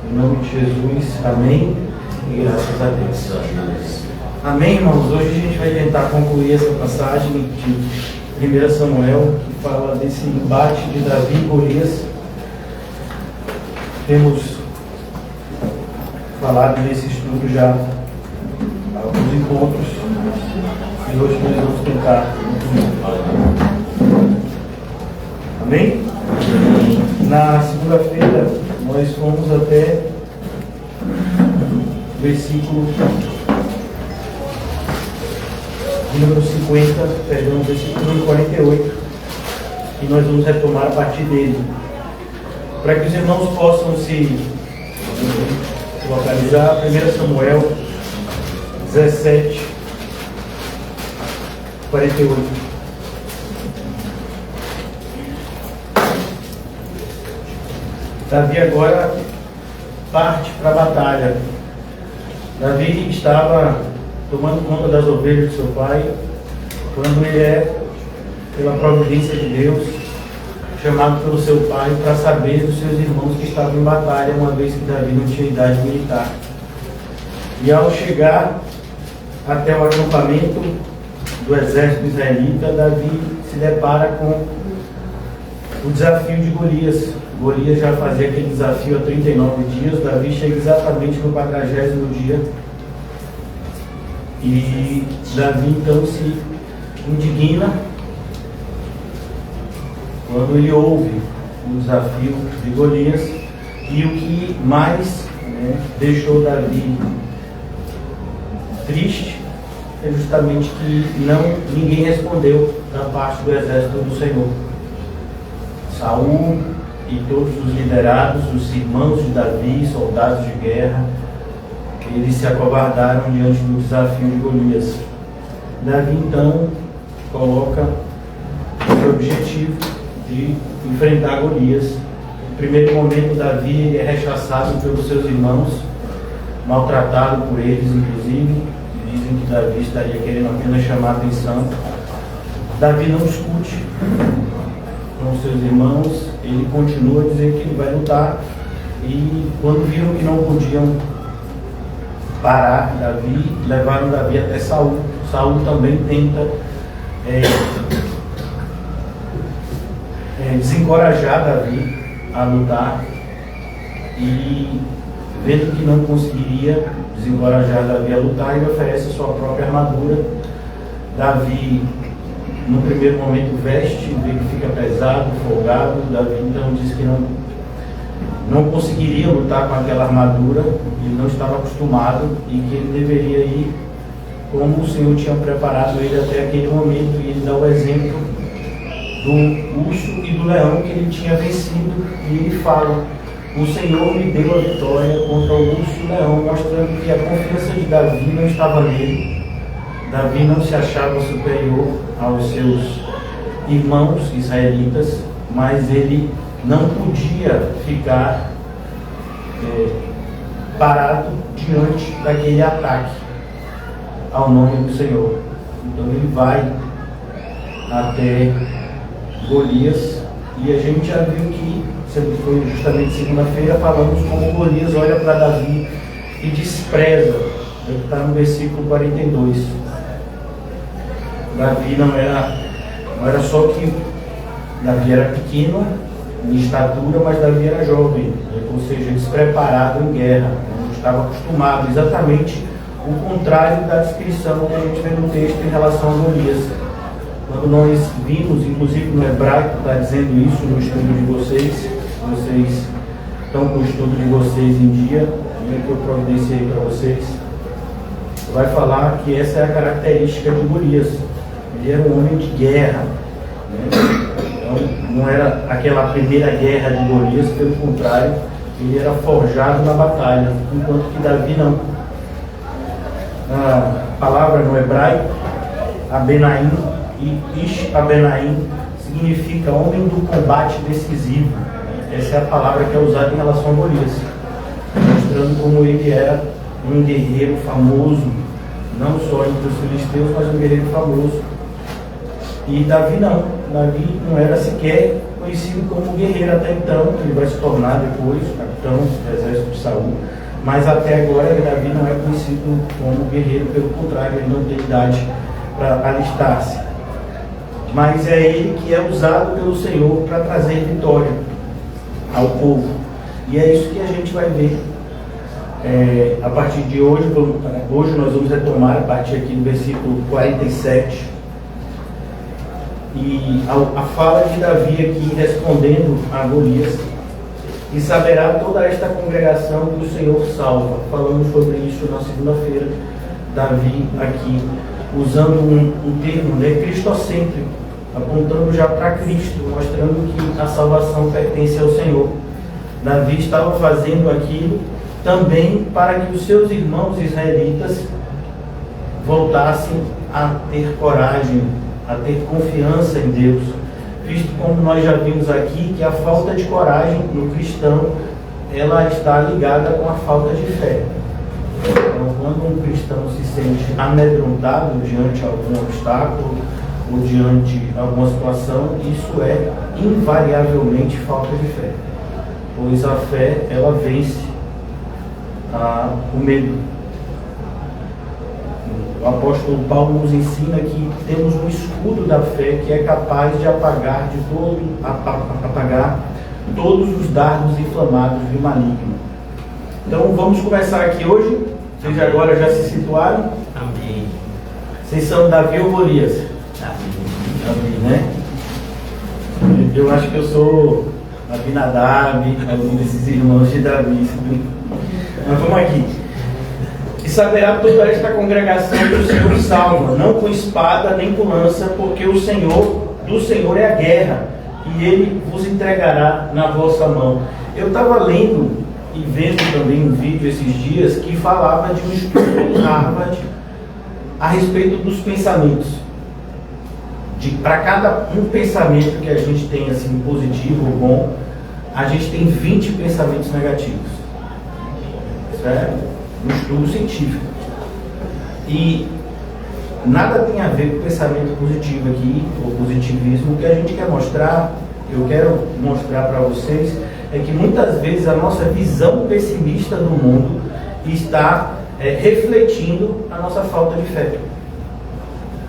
Em nome de Jesus, amém e graças a Deus. Amém, irmãos? Hoje a gente vai tentar concluir essa passagem de 1 Samuel, que fala desse embate de Davi e Golias. Temos falado desse estudo já há alguns encontros e hoje nós vamos tentar concluir. Amém? Na segunda-feira nós fomos até o versículo número 50, perdão, versículo número 48, e nós vamos retomar a partir dele, para que os irmãos possam se localizar. 1 Samuel 17, 48. Davi agora parte para a batalha. Davi estava tomando conta das ovelhas de seu pai, quando ele é, pela providência de Deus, chamado pelo seu pai para saber dos seus irmãos que estavam em batalha, uma vez que Davi não tinha idade militar. E ao chegar até o acampamento do exército israelita, Davi se depara com o desafio de Golias. Golias já fazia aquele desafio há 39 dias, Davi chega exatamente no 40º dia. E Davi então se indigna quando ele ouve o desafio de Golias, e o que mais deixou Davi triste é justamente que ninguém respondeu da parte do exército do Senhor. Saul e todos os liderados, os irmãos de Davi, soldados de guerra, eles se acovardaram diante do desafio de Golias. Davi então coloca o objetivo de enfrentar Golias. No primeiro momento, Davi é rechaçado pelos seus irmãos, maltratado por eles, inclusive. Dizem que Davi estaria querendo apenas chamar a atenção. Davi não discute com os seus irmãos, ele continua a dizer que ele vai lutar. E quando viram que não podiam parar Davi, levaram Davi até Saul. Saul também tenta desencorajar Davi a lutar, e vendo que não conseguiria desencorajar Davi a lutar, ele oferece a sua própria armadura. Davi, no primeiro momento, veste, vê que fica pesado, folgado. Davi então diz que não conseguiria lutar com aquela armadura, ele não estava acostumado, e que ele deveria ir como o Senhor tinha preparado ele até aquele momento. E ele dá o exemplo do urso e do leão que ele tinha vencido, e ele fala: o Senhor me deu a vitória contra o urso e o leão, mostrando que a confiança de Davi não estava nele. Davi não se achava superior aos seus irmãos israelitas, mas ele não podia ficar parado diante daquele ataque ao nome do Senhor. Então ele vai até Golias, e a gente já viu que, foi justamente segunda-feira, falamos como Golias olha para Davi e despreza. Está no versículo 42. Davi não era só que Davi era pequeno em estatura, mas Davi era jovem, ou seja, despreparado em guerra, não estava acostumado, exatamente o contrário da descrição que a gente vê no texto em relação a Golias. Quando nós vimos, inclusive no hebraico está dizendo isso no estudo de vocês estão com o estudo de vocês em dia, que eu providenciei para vocês, vai falar que essa é a característica de Golias. Ele era um homem de guerra, Então não era aquela primeira guerra de Golias, pelo contrário, ele era forjado na batalha, enquanto que Davi não. A palavra no hebraico, Abenaim, e Ish Abenaim, significa homem do combate decisivo. Essa é a palavra que é usada em relação a Golias, mostrando como ele era um guerreiro famoso, não só entre os filisteus, mas um guerreiro famoso. E Davi não era sequer conhecido como guerreiro até então. Ele vai se tornar depois capitão capitão do exército de Saul, mas até agora Davi não é conhecido como guerreiro, pelo contrário, ele não tem idade para alistar-se. Mas é ele que é usado pelo Senhor para trazer vitória ao povo. E é isso que a gente vai ver a partir de hoje. Hoje nós vamos retomar a partir aqui do versículo 47. E a fala de Davi aqui respondendo a Golias: e saberá toda esta congregação que o Senhor salva. Falando sobre isso na segunda-feira, Davi aqui usando um termo cristocêntrico, apontando já para Cristo, mostrando que a salvação pertence ao Senhor. Davi estava fazendo aquilo também para que os seus irmãos israelitas voltassem a ter coragem, a ter confiança em Deus, visto como nós já vimos aqui que a falta de coragem no cristão, ela está ligada com a falta de fé. Então, quando um cristão se sente amedrontado diante de algum obstáculo ou diante de alguma situação, isso é invariavelmente falta de fé, pois a fé, ela vence o medo. O apóstolo Paulo nos ensina que temos um escudo da fé que é capaz de apagar todos os dardos inflamados do maligno. Então vamos começar aqui hoje. Vocês agora já se situaram? Amém. Vocês são Davi ou Golias? Davi, né? Eu acho que eu sou Abinadab, algum desses irmãos de Davi. Mas vamos aqui. E saberá toda esta congregação que o Senhor salva, não com espada nem com lança, porque do Senhor é a guerra, e Ele vos entregará na vossa mão. Eu estava lendo e vendo também um vídeo esses dias que falava de um estudo em Harvard a respeito dos pensamentos. Para cada um pensamento que a gente tem assim, positivo ou bom, a gente tem 20 pensamentos negativos. Certo? Um estudo científico. E nada tem a ver com pensamento positivo aqui, ou positivismo. O que a gente quer mostrar, eu quero mostrar para vocês, é que muitas vezes a nossa visão pessimista do mundo está refletindo a nossa falta de fé,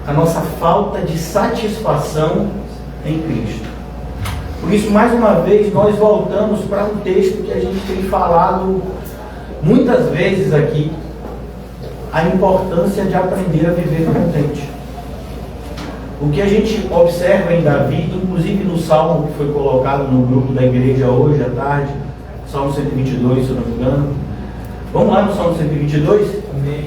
a nossa falta de satisfação em Cristo. Por isso, mais uma vez, nós voltamos para um texto que a gente tem falado muitas vezes aqui, a importância de aprender a viver contente. O que a gente observa em Davi, inclusive no Salmo que foi colocado no grupo da igreja hoje à tarde, Salmo 122, se eu não me engano. Vamos lá no Salmo 122? Amém.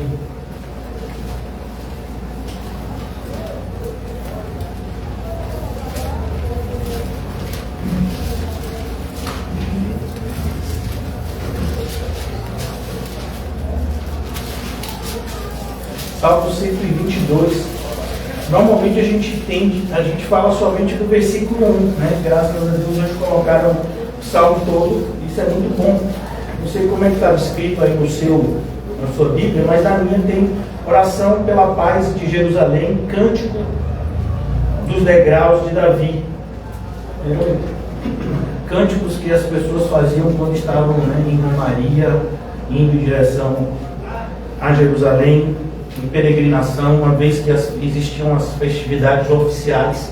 Salmo 122. Normalmente a gente fala somente do versículo 1, né? Graças a Deus hoje colocaram o salmo todo, isso é muito bom. Não sei como é que está escrito aí na sua Bíblia, mas na minha tem oração pela paz de Jerusalém, cântico dos degraus de Davi. Cânticos que as pessoas faziam quando estavam em romaria, indo em direção a Jerusalém, em peregrinação, uma vez que existiam as festividades oficiais.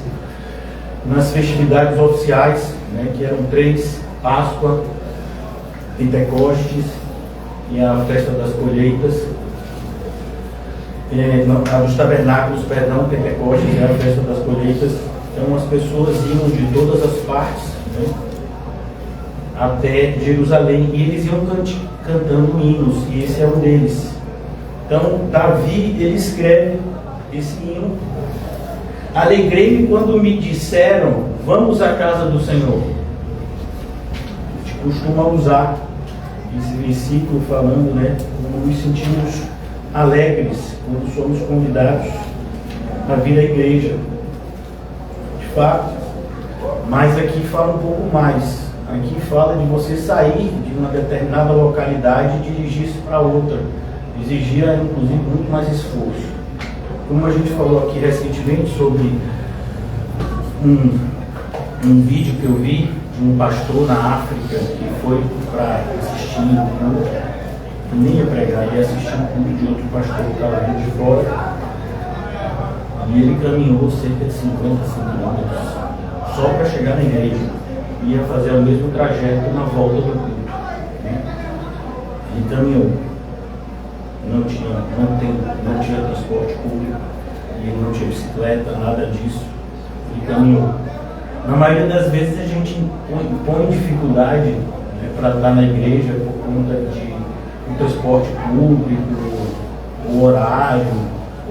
Nas festividades oficiais, que eram 3, Páscoa, Pentecostes e a festa das colheitas, a dos tabernáculos, Pentecostes e a festa das colheitas. Então as pessoas iam de todas as partes até Jerusalém e eles iam cantando hinos, e esse é um deles. Então, Davi, ele escreve esse hino: alegrei-me quando me disseram, vamos à casa do Senhor. A gente costuma usar esse versículo falando, como nos sentimos alegres quando somos convidados a vir à igreja. De fato, mas aqui fala um pouco mais. Aqui fala de você sair de uma determinada localidade e dirigir-se para outra. Exigia, inclusive, muito mais esforço. Como a gente falou aqui recentemente sobre um vídeo que eu vi de um pastor na África que foi para assistir o culto, que nem ia pregar, ia assistir o culto de outro pastor que estava vindo de fora. E ele caminhou cerca de 55 quilômetros só para chegar na igreja. Ia fazer o mesmo trajeto na volta do culto. Ele caminhou. Não tinha transporte público, ele não tinha bicicleta, nada disso. Ele caminhou. Na maioria das vezes a gente põe dificuldade, né, para estar na igreja por conta de um transporte público, o horário,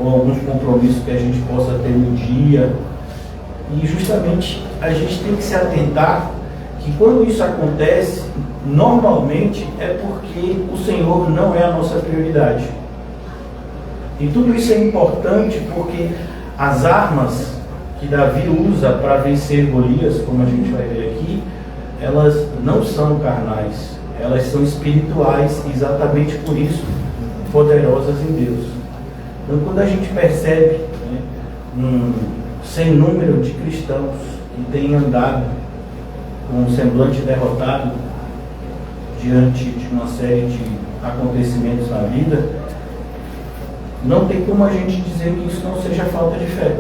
ou alguns compromissos que a gente possa ter no dia. E justamente a gente tem que se atentar que quando isso acontece, normalmente é porque o Senhor não é a nossa prioridade. E tudo isso é importante porque as armas que Davi usa para vencer Golias, como a gente vai ver aqui, elas não são carnais, elas são espirituais, exatamente por isso poderosas em Deus. Então, quando a gente percebe, né, um sem número de cristãos que têm andado com um semblante derrotado diante de uma série de acontecimentos na vida, não tem como a gente dizer que isso não seja falta de fé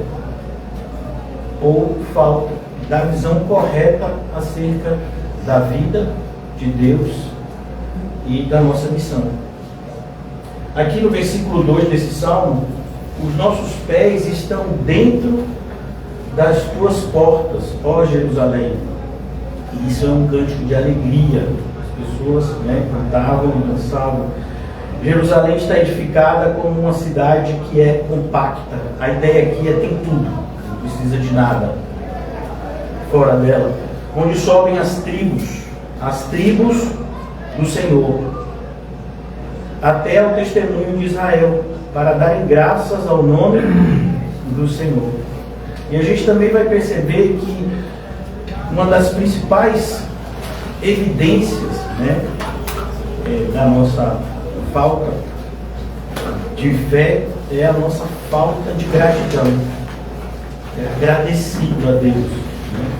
ou falta da visão correta acerca da vida de Deus e da nossa missão. Aqui no versículo 2 desse salmo, os nossos pés estão dentro das tuas portas, ó Jerusalém. E isso é um cântico de alegria. As pessoas, né, cantavam e dançavam. Jerusalém está edificada como uma cidade que é compacta. A ideia aqui é tem tudo, não precisa de nada fora dela. Onde sobem as tribos do Senhor, até o testemunho de Israel, para darem graças ao nome do Senhor. E a gente também vai perceber que uma das principais evidências, né, da nossa falta de fé é a nossa falta de gratidão. É agradecido a Deus, né?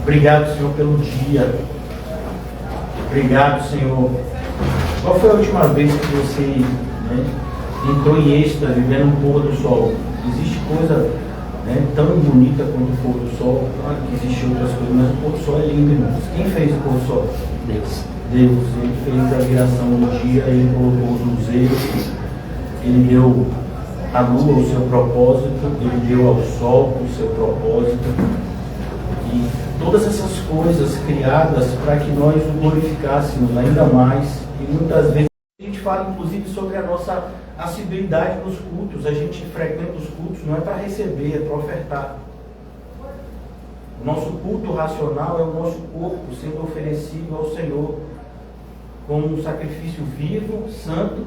Obrigado, Senhor, pelo dia. Obrigado, Senhor. Qual foi a última vez que você, né, entrou em êxtase vendo o pôr do sol? Existe coisa, né, tão bonita quanto o pôr do sol? Claro que existem outras coisas, mas o pôr do sol é lindo, irmãos. Quem fez o pôr do sol? Deus. Ele fez a viração do dia, ele colocou os luzeiros, ele deu a lua o seu propósito, ele deu ao sol o seu propósito. E todas essas coisas criadas para que nós o glorificássemos ainda mais. E muitas vezes a gente fala inclusive sobre a nossa assiduidade nos cultos. A gente frequenta os cultos não é para receber, é para ofertar. O nosso culto racional é o nosso corpo sendo oferecido ao Senhor como um sacrifício vivo, santo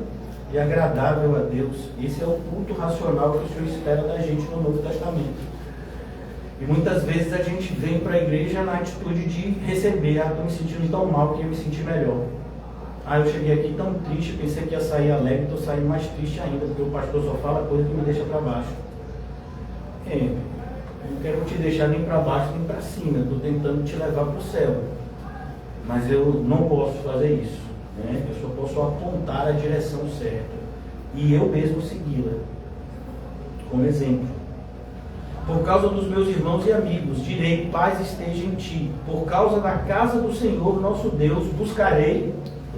e agradável a Deus. Esse é o culto racional que o Senhor espera da gente no Novo Testamento. E muitas vezes a gente vem para a igreja na atitude de receber. Estou me sentindo tão mal que ia me sentir melhor. Eu cheguei aqui tão triste, pensei que ia sair alegre, estou saindo mais triste ainda, porque o pastor só fala coisa que me deixa para baixo. Eu não quero te deixar nem para baixo nem para cima, estou tentando te levar para o céu. Mas eu não posso fazer isso, né? Eu só posso apontar a direção certa e eu mesmo segui-la como exemplo. Por causa dos meus irmãos e amigos, direi: paz esteja em ti. Por causa da casa do Senhor nosso Deus, buscarei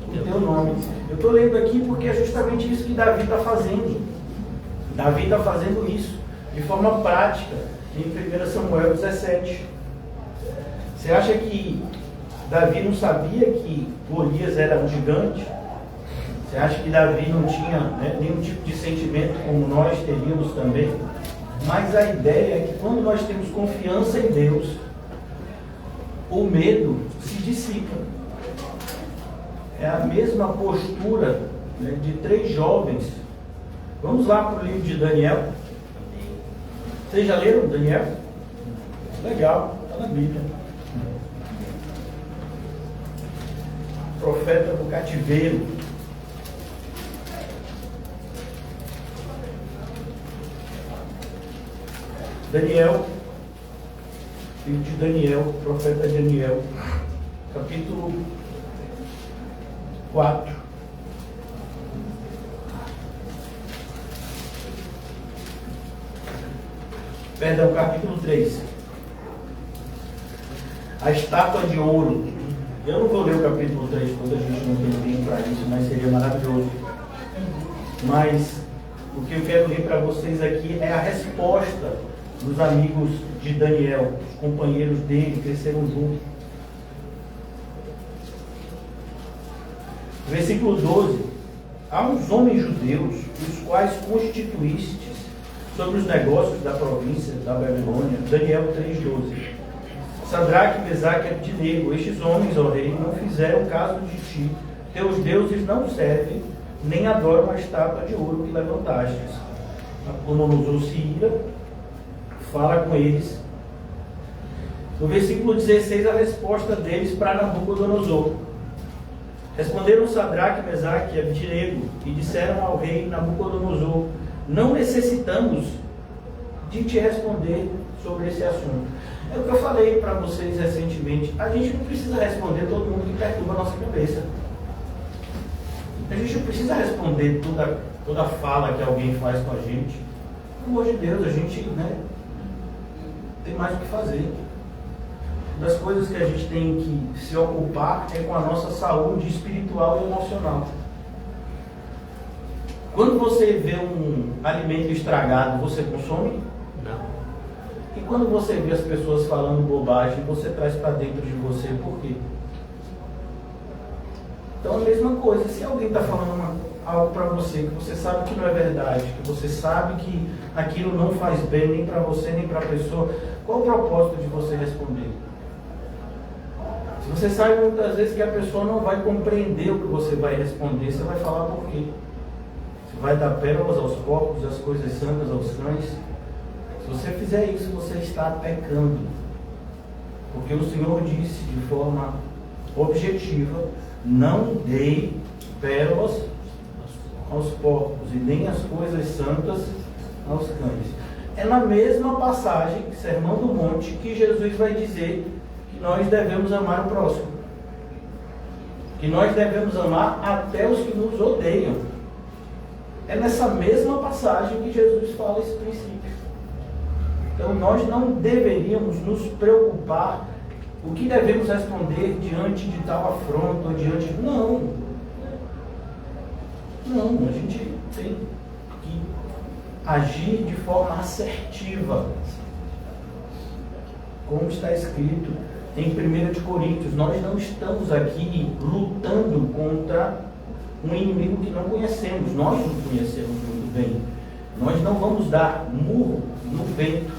o teu nome. Eu estou lendo aqui porque é justamente isso que Davi está fazendo. Davi está fazendo isso de forma prática em 1 Samuel 17. Você acha que Davi não sabia que Golias era um gigante? Você acha que Davi não tinha, né, nenhum tipo de sentimento como nós teríamos também? Mas a ideia é que quando nós temos confiança em Deus, o medo se dissipa. É a mesma postura, né, de 3 jovens. Vamos lá para o livro de Daniel. Vocês já leram Daniel? Legal, está na Bíblia. Profeta do cativeiro. Daniel, filho de Daniel, profeta Daniel. capítulo 4. Perdão, capítulo 3. A estátua de ouro. Eu não vou ler o capítulo 3 todo, a gente não tem tempo para isso, mas seria maravilhoso. Mas o que eu quero ler para vocês aqui é a resposta dos amigos de Daniel, os companheiros dele, cresceram juntos. Versículo 12. Há uns homens judeus, os quais constituístes sobre os negócios da província da Babilônia. Daniel 3,12. Sadraque, Mesaque e Abdinego, estes homens, ó rei, não fizeram caso de ti. Teus deuses não servem, nem adoram a estátua de ouro que levantastes. Nabucodonosor se ira, fala com eles. No versículo 16, a resposta deles para Nabucodonosor. Responderam Sadraque, Mesaque e Abdinego e disseram ao rei Nabucodonosor: não necessitamos de te responder sobre esse assunto. É o que eu falei para vocês recentemente. A gente não precisa responder todo mundo que perturba a nossa cabeça. A gente não precisa responder toda fala que alguém faz com a gente. Pelo amor de Deus, a gente tem mais o que fazer. Uma das coisas que a gente tem que se ocupar é com a nossa saúde espiritual e emocional. Quando você vê um alimento estragado, você consome? Não. E quando você vê as pessoas falando bobagem, você traz para dentro de você, por quê? Então a mesma coisa, se alguém está falando algo para você, que você sabe que não é verdade, que você sabe que aquilo não faz bem nem para você, nem para a pessoa, qual o propósito de você responder? Se você sabe muitas vezes que a pessoa não vai compreender o que você vai responder, você vai falar por quê? Você vai dar pérolas aos porcos, as coisas santas aos cães. Se você fizer isso, você está pecando. Porque o Senhor disse de forma objetiva: não dei pérolas aos porcos e nem as coisas santas aos cães. É na mesma passagem, Sermão do Monte, que Jesus vai dizer que nós devemos amar o próximo. Que nós devemos amar até os que nos odeiam. É nessa mesma passagem que Jesus fala esse princípio. Então nós não deveríamos nos preocupar o que devemos responder diante de tal afronta ou diante... Não, a gente tem que agir de forma assertiva. Como está escrito em 1 Coríntios, nós não estamos aqui lutando contra um inimigo que não conhecemos. Nós não conhecemos muito bem. Nós não vamos dar murro no vento.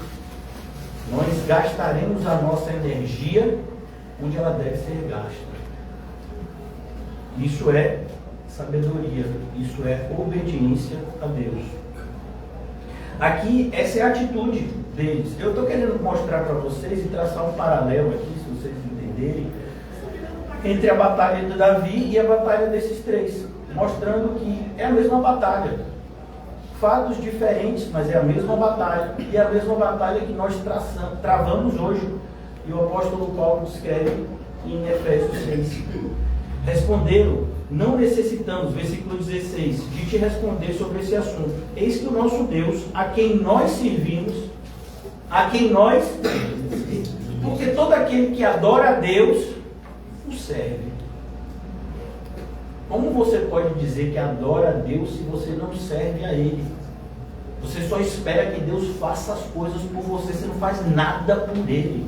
Nós gastaremos a nossa energia onde ela deve ser gasta. Isso é sabedoria, isso é obediência a Deus. Aqui, essa é a atitude deles. Eu estou querendo mostrar para vocês e traçar um paralelo aqui, se vocês entenderem, entre a batalha de Davi e a batalha desses três, mostrando que é a mesma batalha. Fatos diferentes, mas é a mesma batalha. E é a mesma batalha que nós travamos hoje. E o apóstolo Paulo escreve em Efésios 6. Responderam: não necessitamos, versículo 16, de te responder sobre esse assunto. Eis que o nosso Deus, a quem nós servimos, porque todo aquele que adora a Deus, o serve. Como você pode dizer que adora a Deus se você não serve a Ele? Você só espera que Deus faça as coisas por você, você não faz nada por Ele.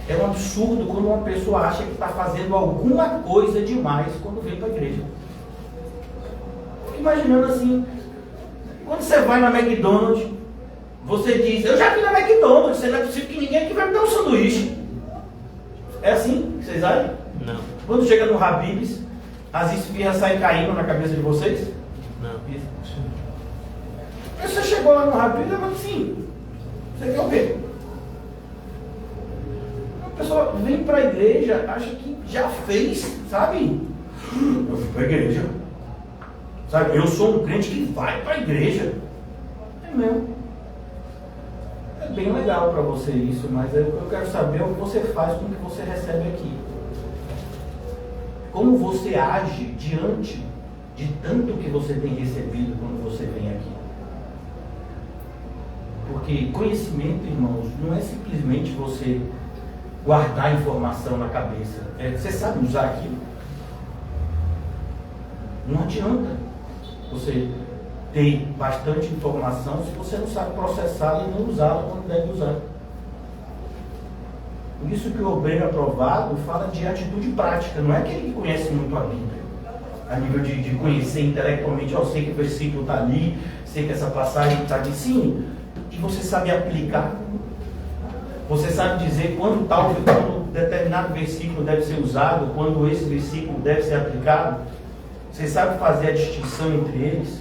É um absurdo quando uma pessoa acha que está fazendo alguma coisa demais quando vem para a igreja. Fico imaginando assim, quando você vai na McDonald's, você diz: eu já fui na McDonald's, não é possível que ninguém aqui vai me dar um sanduíche. É assim que vocês agem? Não. Quando chega no Habib's, as esfirras saem caindo na cabeça de vocês? Não. Você chegou lá no Habib's e falou assim: você quer o quê? A pessoa vem para a igreja, acha que já fez, sabe? Eu fui para a igreja. Sabe, eu sou um crente que vai para a igreja. É mesmo. É bem legal para você isso, mas eu quero saber o que você faz com o que você recebe aqui. como você age diante de tanto que você tem recebido quando você vem aqui. Porque conhecimento, irmãos, não é simplesmente você guardar informação na cabeça. Você sabe usar aquilo? Não adianta você ter bastante informação se você não sabe processá-la e não usá-la quando deve usar. Por isso que o obreiro aprovado fala de atitude prática, não é aquele que conhece muito a Bíblia, a nível de conhecer intelectualmente, eu sei que o versículo está ali, sei que essa passagem está ali, sim, e você sabe aplicar, você sabe dizer quando determinado versículo deve ser usado, quando esse versículo deve ser aplicado, você sabe fazer a distinção entre eles,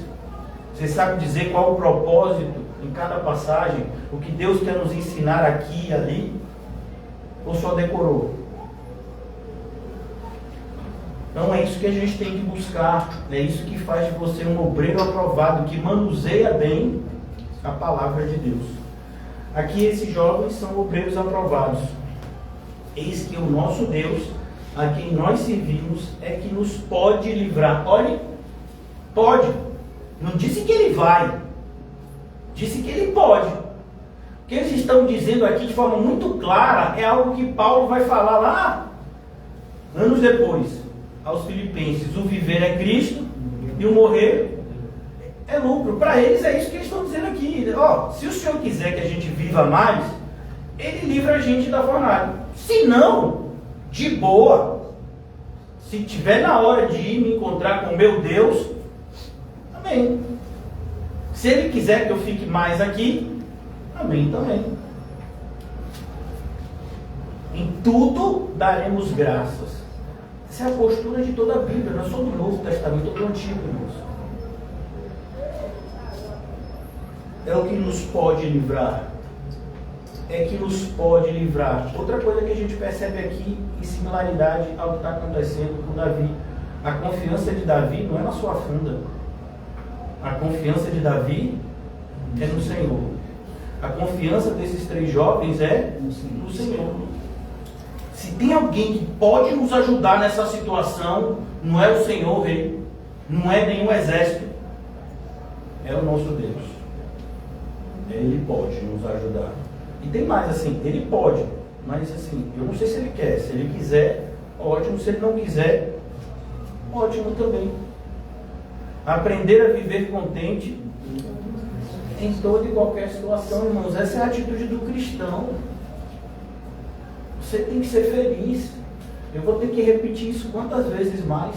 você sabe dizer qual o propósito em cada passagem, o que Deus quer nos ensinar aqui e ali, ou só decorou? Então é isso que a gente tem que buscar, é isso que faz de você um obreiro aprovado, que manuseia bem a palavra de Deus. Aqui esses jovens são obreiros aprovados. Eis que o nosso Deus, a quem nós servimos, é que nos pode livrar. Olhe, pode. Não disse que ele vai, disse que ele pode. O que eles estão dizendo aqui de forma muito clara é algo que Paulo vai falar lá, anos depois, aos Filipenses. O viver é Cristo e o morrer é lucro. Para eles é isso que eles estão dizendo aqui. Se o Senhor quiser que a gente viva mais, Ele livra a gente da fornalha. Se não, de boa. Se tiver na hora de ir me encontrar com o meu Deus, amém. Se Ele quiser que eu fique mais aqui, amém também. Em tudo daremos graças. Essa é a postura de toda a Bíblia, não é só do Novo Testamento, do Antigo, irmãos. É o que nos pode livrar. É que nos pode livrar. Outra coisa que a gente percebe aqui, em similaridade ao que está acontecendo com Davi. A confiança de Davi não é na sua funda. A confiança de Davi é no Senhor. A confiança desses três jovens é no Senhor. Se tem alguém que pode nos ajudar nessa situação, não é o Senhor, Rei, não é nenhum exército, é o nosso Deus. Ele pode nos ajudar. E tem mais, assim, ele pode, mas assim, eu não sei se ele quer. Se ele quiser, ótimo. Se ele não quiser, ótimo também. Aprender a viver contente em toda e qualquer situação, irmãos. Essa é a atitude do cristão. Você tem que ser feliz. Eu vou ter que repetir isso quantas vezes mais,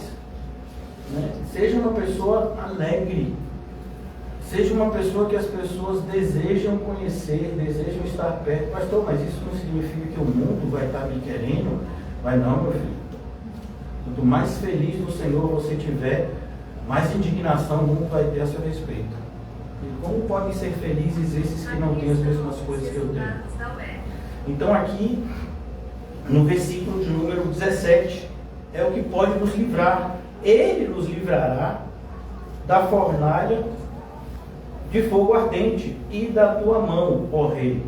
né? Seja uma pessoa alegre. Seja uma pessoa que as pessoas desejam conhecer, desejam estar perto. Pastor, mas isso não significa que o mundo vai estar me querendo? Vai não, meu filho. Quanto mais feliz no Senhor você tiver, mais indignação o mundo vai ter a seu respeito. E como podem ser felizes esses que não têm as mesmas coisas que eu tenho? Então aqui, no versículo de número 17, é o que pode nos livrar. Ele nos livrará da fornalha de fogo ardente e da tua mão, ó Rei.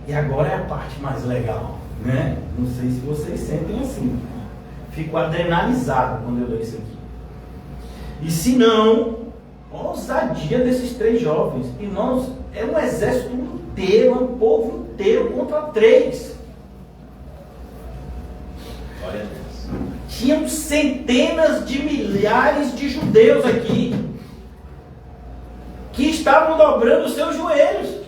E agora é a parte mais legal, né? Não sei se vocês sentem assim. Fico adrenalizado quando eu leio isso aqui. E se não, a ousadia desses três jovens. Irmãos, é um exército inteiro, é um povo inteiro contra três. Glória a Deus. Tinham centenas de milhares de judeus aqui que estavam dobrando os seus joelhos.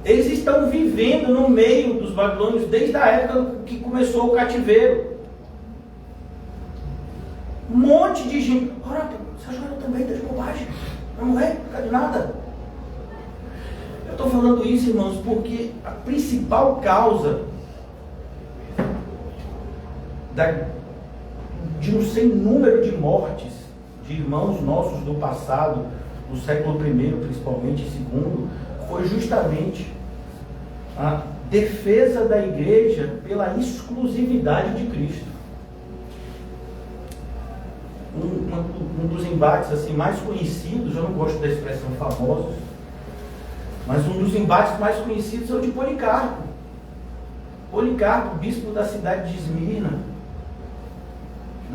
Eles estão vivendo no meio dos babilônios desde a época que começou o cativeiro. Um monte de gente. Ora, você ajoelha também, está de bobagem. Não é, não de nada. Eu estou falando isso, irmãos, porque a principal causa de um sem número de mortes de irmãos nossos do passado, no século I, principalmente, II, foi justamente a defesa da igreja pela exclusividade de Cristo. Um dos embates assim, mais conhecidos, eu não gosto da expressão famosos, mas um dos embates mais conhecidos é o de Policarpo. Policarpo, bispo da cidade de Esmirna,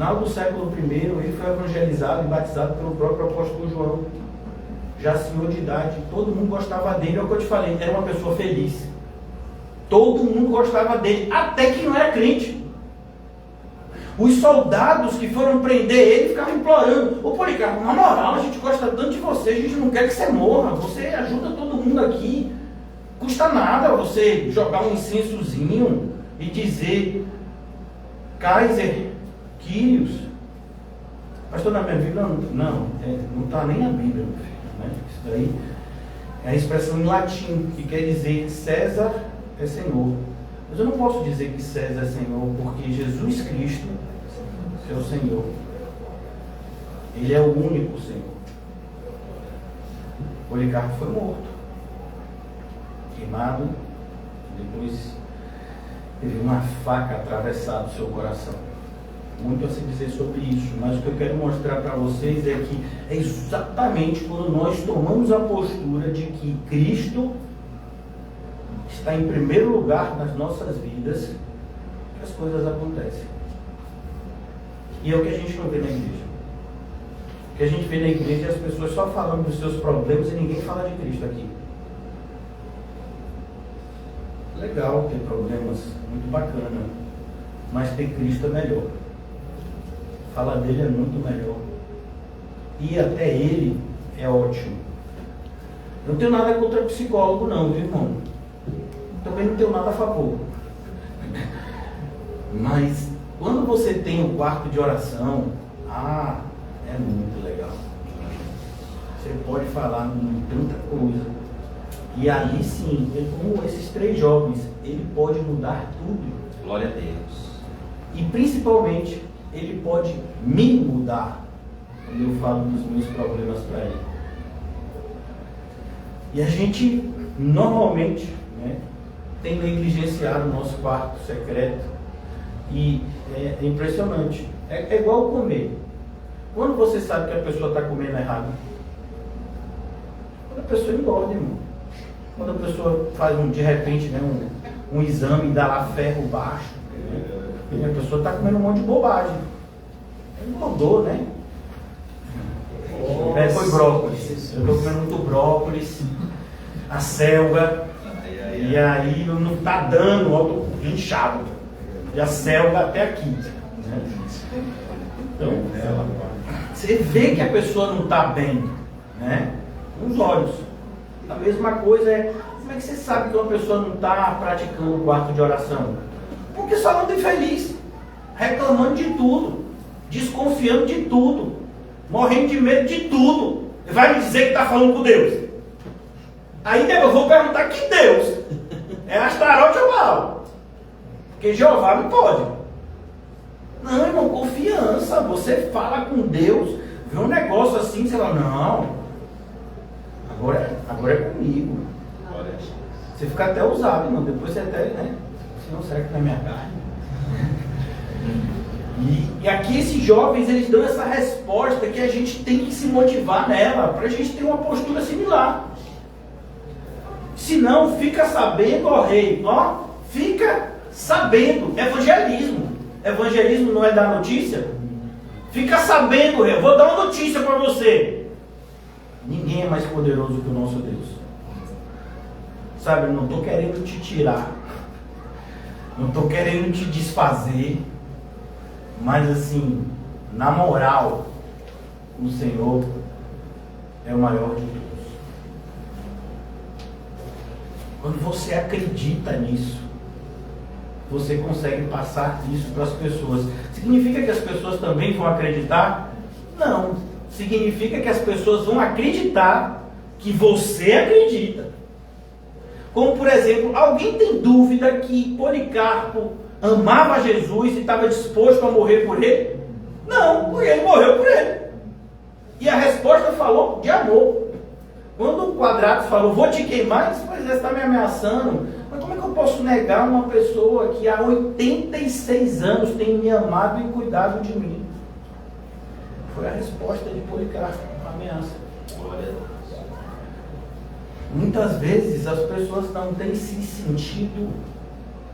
final do século I, ele foi evangelizado e batizado pelo próprio apóstolo João, já senhor de idade. Todo mundo gostava dele, é o que eu te falei, era uma pessoa feliz. Todo mundo gostava dele, até que não era crente. Os soldados que foram prender ele ficavam implorando: ô Policarpo, na moral, a gente gosta tanto de você, a gente não quer que você morra, você ajuda todo mundo aqui, custa nada você jogar um incensozinho e dizer Kaiser Kyrios. Pastor, na minha Bíblia não está nem na Bíblia, meu filho, né? Isso daí é a expressão em latim, que quer dizer César é Senhor. Mas eu não posso dizer que César é Senhor, porque Jesus Cristo é o Senhor. Ele é o único Senhor. Policarpo foi morto, queimado, depois teve uma faca atravessada no seu coração. Muito a se dizer sobre isso, mas o que eu quero mostrar para vocês é que é exatamente quando nós tomamos a postura de que Cristo está em primeiro lugar nas nossas vidas que as coisas acontecem. E é o que a gente não vê na igreja. O que a gente vê na igreja é as pessoas só falando dos seus problemas e ninguém fala de Cristo aqui. Legal ter problemas, muito bacana, mas ter Cristo é melhor. Falar dele é muito melhor. E até ele é ótimo. Eu não tenho nada contra psicólogo não, viu, irmão? Também não tenho nada a favor. Mas quando você tem um quarto de oração, é muito legal. Você pode falar em tanta coisa. E ali sim, como esses 3 jovens, ele pode mudar tudo. Glória a Deus. E principalmente, ele pode me mudar quando eu falo dos meus problemas para ele. E a gente normalmente, né, tem negligenciado o nosso quarto secreto. E é impressionante. É igual comer. Quando você sabe que a pessoa está comendo errado? Quando a pessoa engorda, irmão. Quando a pessoa faz de repente, né, um exame e dá lá ferro baixo, né, a pessoa está comendo um monte de bobagem. Engordou, né? Foi brócolis. Eu estou comendo muito brócolis, a selga, e aí não está dando, eu estou inchado. E a selga até aqui. Né? Então, você vê que a pessoa não está bem, né? Com os olhos. A mesma coisa é, como é que você sabe que uma pessoa não está praticando o quarto de oração? Porque só anda infeliz, reclamando de tudo, desconfiando de tudo, morrendo de medo de tudo. Ele vai me dizer que está falando com Deus. Aí eu vou perguntar: que Deus? É Astarote ou Baal? Porque Jeová não pode. Não, irmão, confiança. Você fala com Deus, vê um negócio assim, você fala: não, agora é comigo. Você fica até ousado, irmão. Depois você até, né? Senão, será que não é minha carne? E aqui esses jovens, eles dão essa resposta que a gente tem que se motivar nela, para a gente ter uma postura similar. Se não, fica sabendo, ó rei, ó, fica sabendo. Evangelismo. Evangelismo não é dar notícia? Fica sabendo, rei. Eu vou dar uma notícia para você. Ninguém é mais poderoso que o nosso Deus. Sabe, eu não estou querendo te tirar, não estou querendo te desfazer, mas assim, na moral, o Senhor é o maior de todos. Quando você acredita nisso, você consegue passar isso para as pessoas. Significa que as pessoas também vão acreditar? Não. Significa que as pessoas vão acreditar que você acredita. Como, por exemplo, alguém tem dúvida que Policarpo amava Jesus e estava disposto a morrer por ele? Não, porque ele morreu por ele. E a resposta falou de amor. Quando o Quadratus falou: vou te queimar, ele disse: pois é, você está me ameaçando. Mas como é que eu posso negar uma pessoa que há 86 anos tem me amado e cuidado de mim? Foi a resposta de Policarpo, a ameaça. Muitas vezes as pessoas não têm se sentido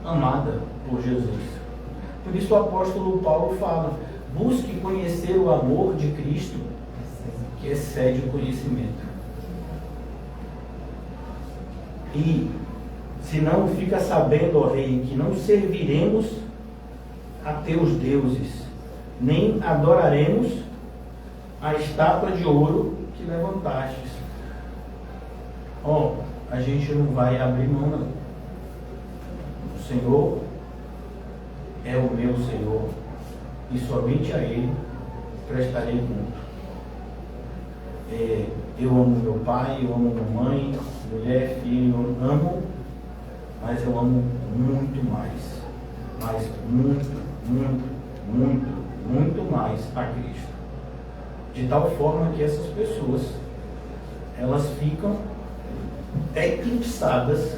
amadas por Jesus. Por isso o apóstolo Paulo fala: Busque conhecer o amor de Cristo, que excede o conhecimento. E, se não fica sabendo, ó rei, que não serviremos a teus deuses, nem adoraremos a estátua de ouro que levantastes. Ó, a gente não vai abrir mão, não. O Senhor é o meu Senhor, e somente a Ele prestarei culto. Eu amo meu pai, eu amo minha mãe, mulher, filho, eu amo, mas eu amo muito mais. Mas muito mais a Cristo. De tal forma que essas pessoas, elas ficam eclipsadas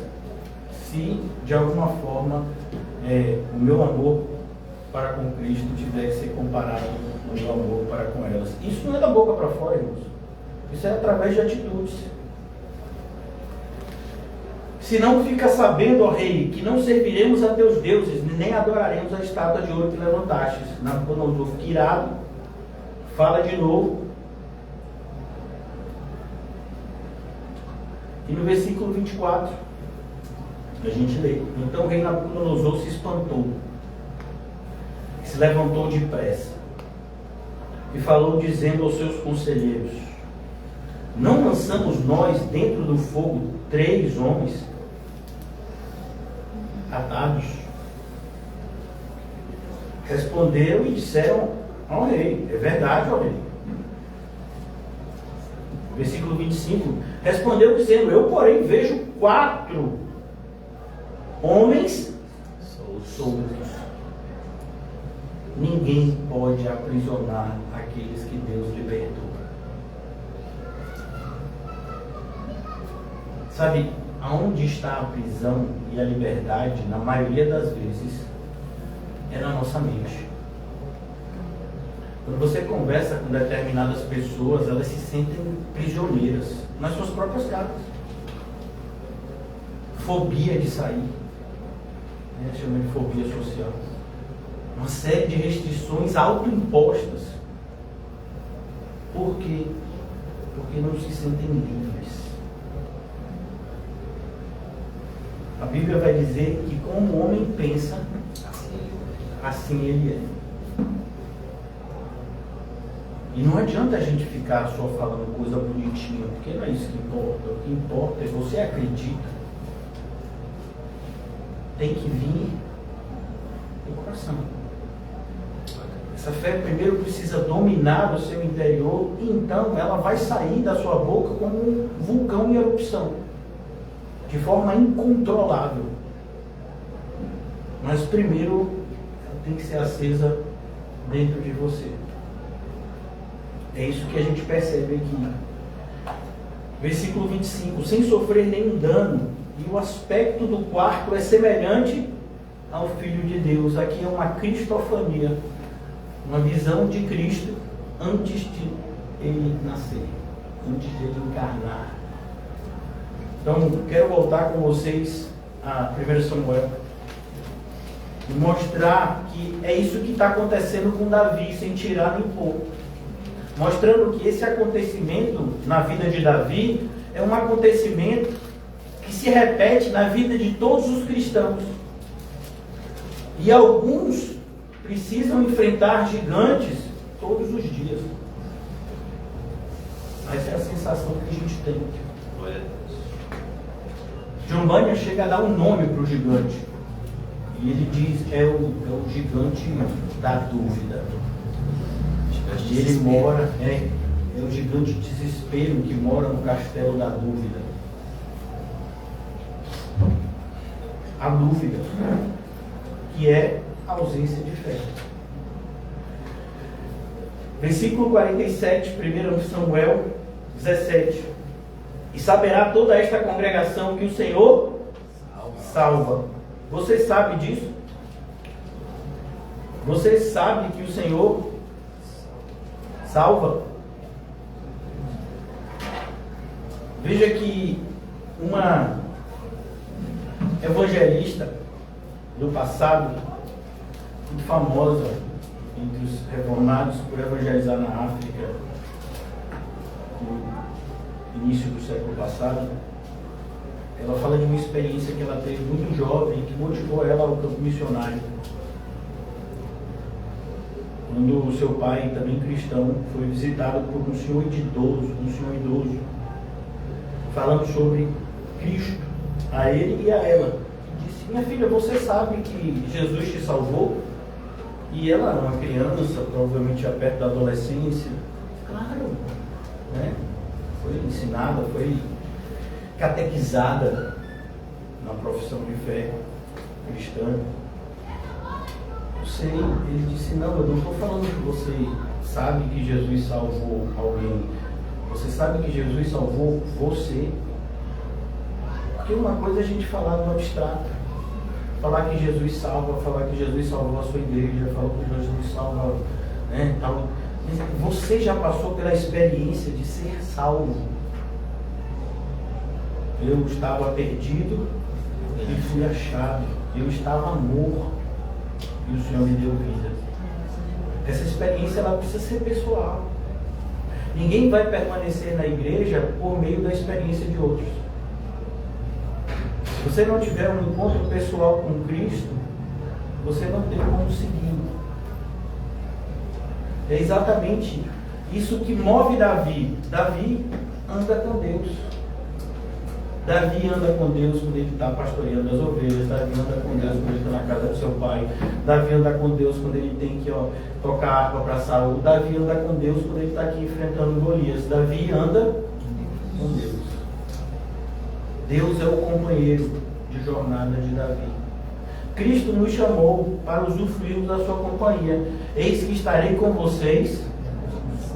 se de alguma forma o meu amor para com Cristo tiver que ser comparado com o meu amor para com elas. Isso não é da boca para fora, irmãos. Isso é através de atitudes. Se não fica sabendo, ó rei, que não serviremos a teus deuses, nem adoraremos a estátua de ouro que levantastes. Nabucodonosor fica irado, fala de novo. E no versículo 24, a gente lê: então o rei Nabucodonosor se espantou, se levantou depressa e falou, dizendo aos seus conselheiros: não lançamos nós dentro do fogo 3 homens atados? Responderam e disseram ao rei: é verdade, ó rei. Versículo 25: respondeu dizendo: eu porém vejo 4 homens soltos. Ninguém pode aprisionar aqueles que Deus libertou. Sabe, aonde está a prisão e a liberdade, na maioria das vezes, é na nossa mente. Quando você conversa com determinadas pessoas, elas se sentem prisioneiras nas suas próprias casas. Fobia de sair, chama de fobia social. Uma série de restrições autoimpostas. Por quê? Porque não se sentem livres. A Bíblia vai dizer que como o homem pensa, assim ele é. E não adianta a gente ficar só falando coisa bonitinha, porque não é isso que importa. O que importa é você acredita. Tem que vir do coração. Essa fé primeiro precisa dominar o seu interior, e então ela vai sair da sua boca como um vulcão em erupção, de forma incontrolável. Mas primeiro ela tem que ser acesa dentro de você. É isso que a gente percebe aqui. Versículo 25: sem sofrer nenhum dano, e o aspecto do quarto é semelhante ao Filho de Deus. Aqui é uma cristofania, uma visão de Cristo antes de ele nascer, antes de ele encarnar. Então, quero voltar com vocês a 1 Samuel e mostrar que é isso que está acontecendo com Davi, sem tirar nem pôr. Mostrando que esse acontecimento na vida de Davi é um acontecimento que se repete na vida de todos os cristãos. E alguns precisam enfrentar gigantes todos os dias. Essa é a sensação que a gente tem. John Bunyan chega a dar um nome para o gigante. E ele diz: é o gigante da dúvida. E ele mora, é o gigante desespero que mora no castelo da dúvida. A dúvida, que é a ausência de fé. Versículo 47, 1 Samuel 17. E saberá toda esta congregação que o Senhor salva. Você sabe disso? Você sabe que o Senhor salva? Veja que uma evangelista do passado, muito famosa, entre os reformados por evangelizar na África no início do século passado. Ela fala de uma experiência que ela teve muito jovem, que motivou ela ao campo missionário. Quando o seu pai, também cristão, foi visitado por um senhor idoso, falando sobre Cristo, a ele e a ela. Disse: minha filha, você sabe que Jesus te salvou? E ela, uma criança, provavelmente já perto da adolescência, claro, né? Foi ensinada, foi catequizada na profissão de fé cristã. Eu sei, ele disse: não, eu não estou falando que você sabe que Jesus salvou alguém. Você sabe que Jesus salvou você. Porque uma coisa é a gente falar no abstrato, falar que Jesus salva, falar que Jesus salvou a sua igreja, falar que Jesus salva, né, tal. Você já passou pela experiência de ser salvo. Eu estava perdido e fui achado. Eu estava morto e o Senhor me deu vida. Essa experiência, ela precisa ser pessoal. Ninguém vai permanecer na igreja por meio da experiência de outros. Se você não tiver um encontro pessoal com Cristo, você não tem como seguir. É exatamente isso que move Davi. Davi anda com Deus. Davi anda com Deus quando ele está pastoreando as ovelhas. Davi anda com Deus quando ele está na casa do seu pai. Davi anda com Deus quando ele tem que tocar harpa para Saul. Davi anda com Deus quando ele está aqui enfrentando Golias. Davi anda com Deus. Deus é o companheiro de jornada de Davi. Cristo nos chamou para usufruirmos da sua companhia. Eis que estarei com vocês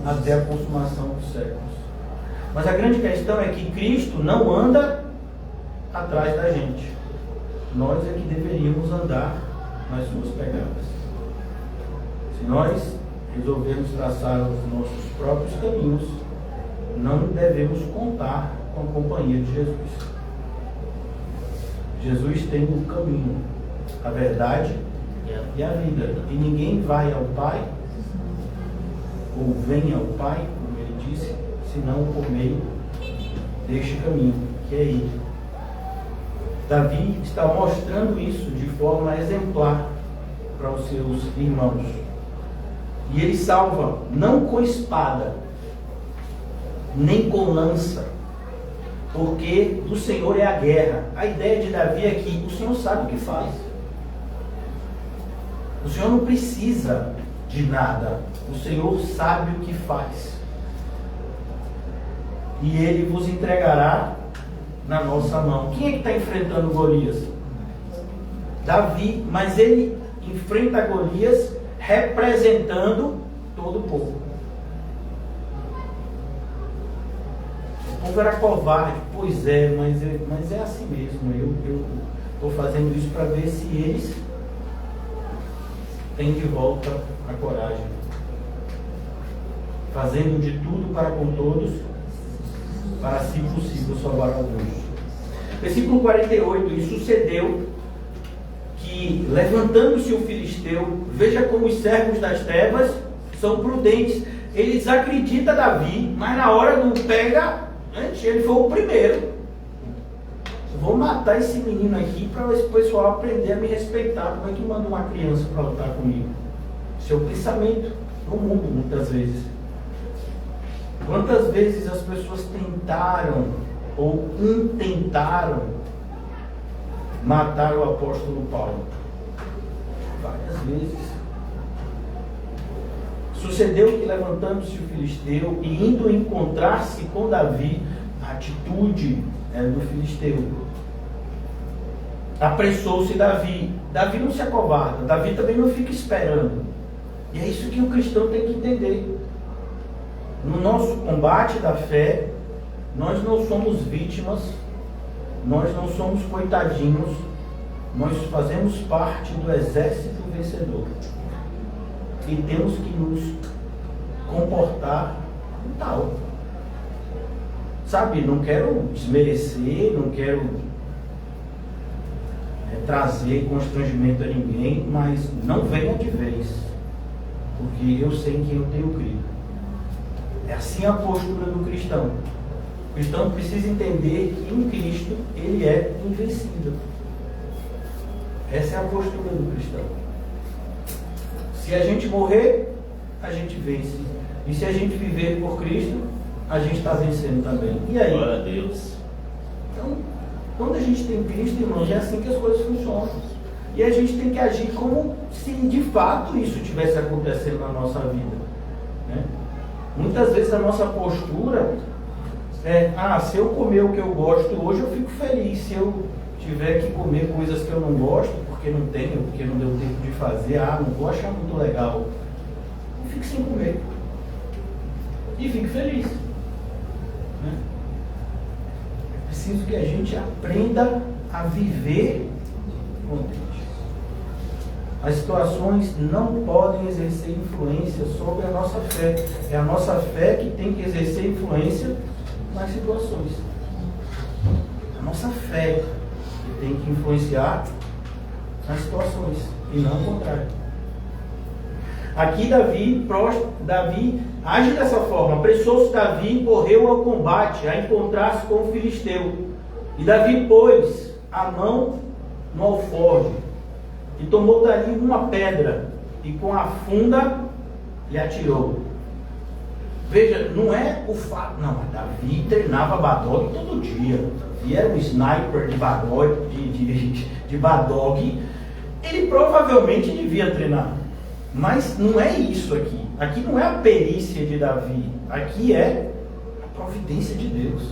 até a consumação dos séculos. Mas a grande questão é que Cristo não anda atrás da gente. Nós é que deveríamos andar nas suas pegadas. Se nós resolvermos traçar os nossos próprios caminhos, não devemos contar com a companhia de Jesus. Jesus tem o caminho, a verdade e a vida. E ninguém vai ao Pai, ou vem ao Pai, como ele disse, senão por meio deste caminho, que é Ele. Davi está mostrando isso de forma exemplar para os seus irmãos. E ele salva não com espada, nem com lança, porque do Senhor é a guerra. A ideia de Davi é que o Senhor sabe o que faz. O Senhor não precisa de nada. O Senhor sabe o que faz. E Ele vos entregará na nossa mão. Quem é que está enfrentando Golias? Davi, mas ele enfrenta Golias representando todo o povo. O povo era covarde. Pois é, mas é assim mesmo. Eu estou fazendo isso para ver se eles têm de volta a coragem. Fazendo de tudo para com todos, para, se possível, salvar alguns. Versículo 48. E sucedeu que, levantando-se o filisteu, veja como os servos das trevas são prudentes. Eles acreditam Davi, mas na hora do pega, antes ele foi o primeiro. Vou matar esse menino aqui para esse pessoal aprender a me respeitar. Como é que manda uma criança para lutar comigo? Esse é o pensamento do mundo, muitas vezes. Quantas vezes as pessoas tentaram ou intentaram matar o apóstolo Paulo? Várias vezes. Sucedeu que, levantando-se o filisteu e indo encontrar-se com Davi, a atitude do filisteu, apressou-se Davi. Davi não se acovarda, Davi também não fica esperando. E é isso que o cristão tem que entender. No nosso combate da fé, nós não somos vítimas, nós não somos coitadinhos, nós fazemos parte do exército vencedor. E temos que nos comportar tal. Sabe, não quero desmerecer, não quero trazer constrangimento a ninguém, mas não venha de vez porque eu sei em quem eu tenho crido. É assim a postura do cristão. O cristão precisa entender que em Cristo ele é invencível. Essa é a postura do cristão. Se a gente morrer, a gente vence. E se a gente viver por Cristo, a gente está vencendo também. E aí? Glória a Deus. Então, quando a gente tem Cristo, irmãos, é assim que as coisas funcionam. E a gente tem que agir como se de fato isso estivesse acontecendo na nossa vida, né? Muitas vezes a nossa postura é: se eu comer o que eu gosto hoje, eu fico feliz. Se eu tiver que comer coisas que eu não gosto, porque não tenho, porque não deu tempo de fazer, não vou achar muito legal, eu fico sem comer e fico feliz, né? É preciso que a gente aprenda a viver contente. As situações não podem exercer influência sobre a nossa fé. É a nossa fé que tem que exercer influência nas situações. A nossa fé que tem que influenciar nas situações, e não o contrário. Aqui Davi age dessa forma. Apressou-se Davi e correu ao combate, a encontrar-se com o filisteu. E Davi pôs a mão no alforje e tomou dali uma pedra, e com a funda lhe atirou. Veja, não é o fato. Não, mas Davi treinava Badog todo dia. Davi era um sniper de Badog. Ele provavelmente devia treinar. Mas não é isso aqui. Aqui não é a perícia de Davi. Aqui é a providência de Deus.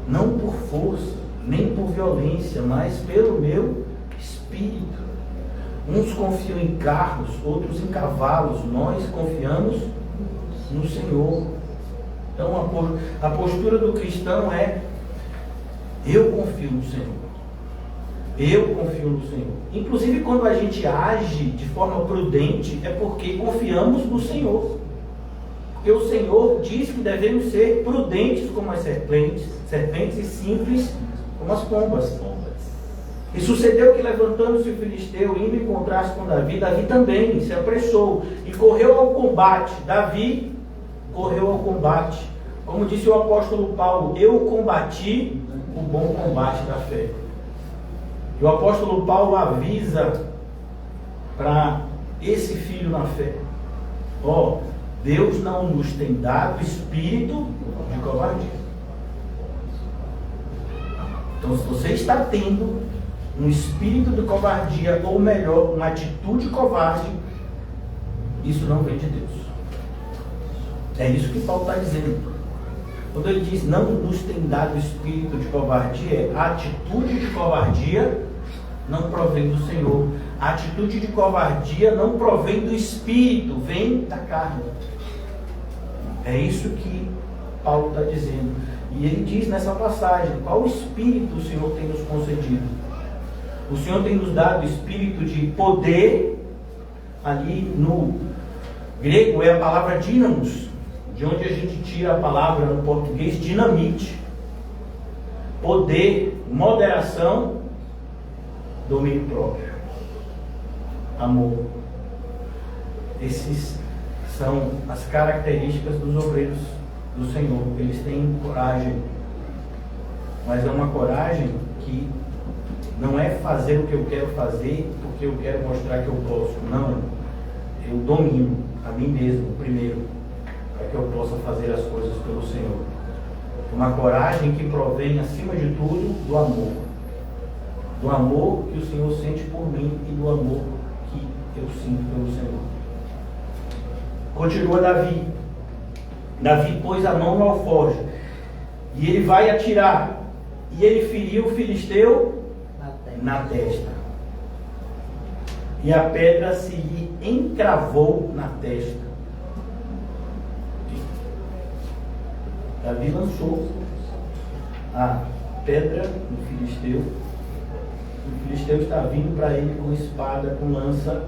Não por força, nem por violência, mas pelo meu Espírito. Uns confiam em carros, outros em cavalos. Nós confiamos no Senhor. Então a postura do cristão é: eu confio no Senhor. Eu confio no Senhor. Inclusive, quando a gente age de forma prudente, é porque confiamos no Senhor. Porque o Senhor diz que devemos ser prudentes como as serpentes e simples como as pombas. E sucedeu que, levantando-se o filisteu, indo encontrar-se com Davi, Davi também se apressou e correu ao combate. Davi correu ao combate. Como disse o apóstolo Paulo: eu combati o bom combate da fé. E o apóstolo Paulo avisa para esse filho na fé: Deus não nos tem dado espírito de covardia. Então, se você está tendo um espírito de covardia, ou melhor, uma atitude covarde, isso não vem de Deus. É isso que Paulo está dizendo. Quando ele diz não nos tem dado espírito de covardia, a atitude de covardia não provém do Senhor. A atitude de covardia não provém do espírito, vem da carne. É isso que Paulo está dizendo. E ele diz nessa passagem: qual espírito o Senhor tem nos concedido? O Senhor tem nos dado espírito de poder. Ali no grego é a palavra dínamos, de onde a gente tira a palavra no português dinamite. Poder, moderação, domínio próprio, amor. Esses são as características dos obreiros do Senhor. Eles têm coragem, mas é uma coragem que não é fazer o que eu quero fazer porque eu quero mostrar que eu posso. Não, eu domino a mim mesmo primeiro, para que eu possa fazer as coisas pelo Senhor. Uma coragem que provém, acima de tudo, do amor. Do amor que o Senhor sente por mim e do amor que eu sinto pelo Senhor. Continua Davi. Davi pôs a mão no alforje e ele vai atirar, e ele feriu o filisteu na testa, e a pedra se lhe encravou na testa. Davi lançou a pedra no filisteu. O filisteu está vindo para ele com espada, com lança,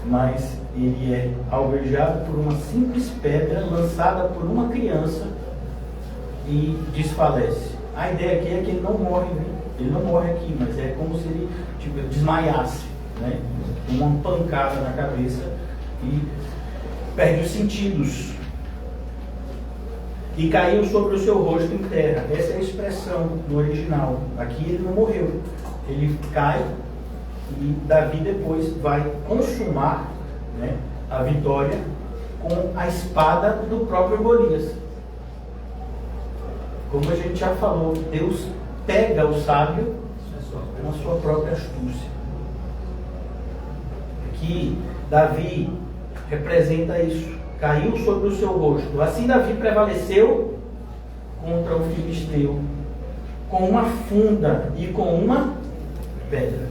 mas ele é alvejado por uma simples pedra lançada por uma criança e desfalece. A ideia aqui é que ele não morre, ele não morre aqui, mas é como se ele desmaiasse. né? Uma pancada na cabeça e perde os sentidos. E caiu sobre o seu rosto em terra. Essa é a expressão no original. Aqui ele não morreu. Ele cai e Davi depois vai consumar, né, a vitória com a espada do próprio Golias. Como a gente já falou, Deus pega o sábio com a sua própria astúcia. Aqui Davi representa isso. Caiu sobre o seu rosto. Assim Davi prevaleceu contra o filisteu com uma funda e com uma pedra,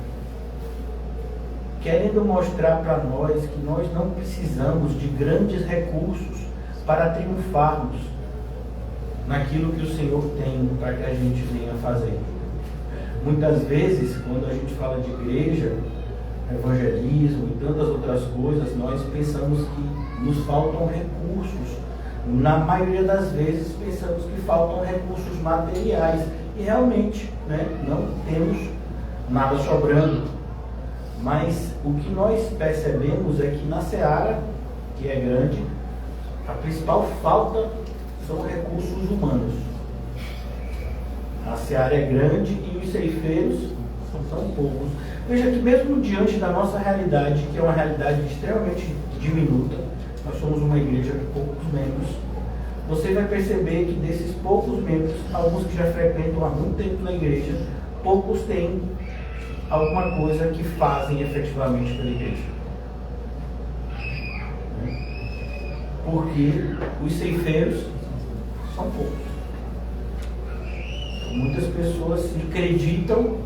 querendo mostrar para nós que nós não precisamos de grandes recursos para triunfarmos naquilo que o Senhor tem para que a gente venha fazer. Muitas vezes, quando a gente fala de igreja, evangelismo e tantas outras coisas, nós pensamos que nos faltam recursos. Na maioria das vezes pensamos que faltam recursos materiais e realmente, né, não temos nada sobrando. Mas o que nós percebemos é que na seara, que é grande, a principal falta são recursos humanos. A seara é grande e os ceifeiros são poucos. Veja que mesmo diante da nossa realidade, que é uma realidade extremamente diminuta, nós somos uma igreja de poucos membros, você vai perceber que desses poucos membros, alguns que já frequentam há muito tempo na igreja, poucos têm alguma coisa que fazem efetivamente pela igreja. Porque os ceifeiros são poucos. Muitas pessoas se acreditam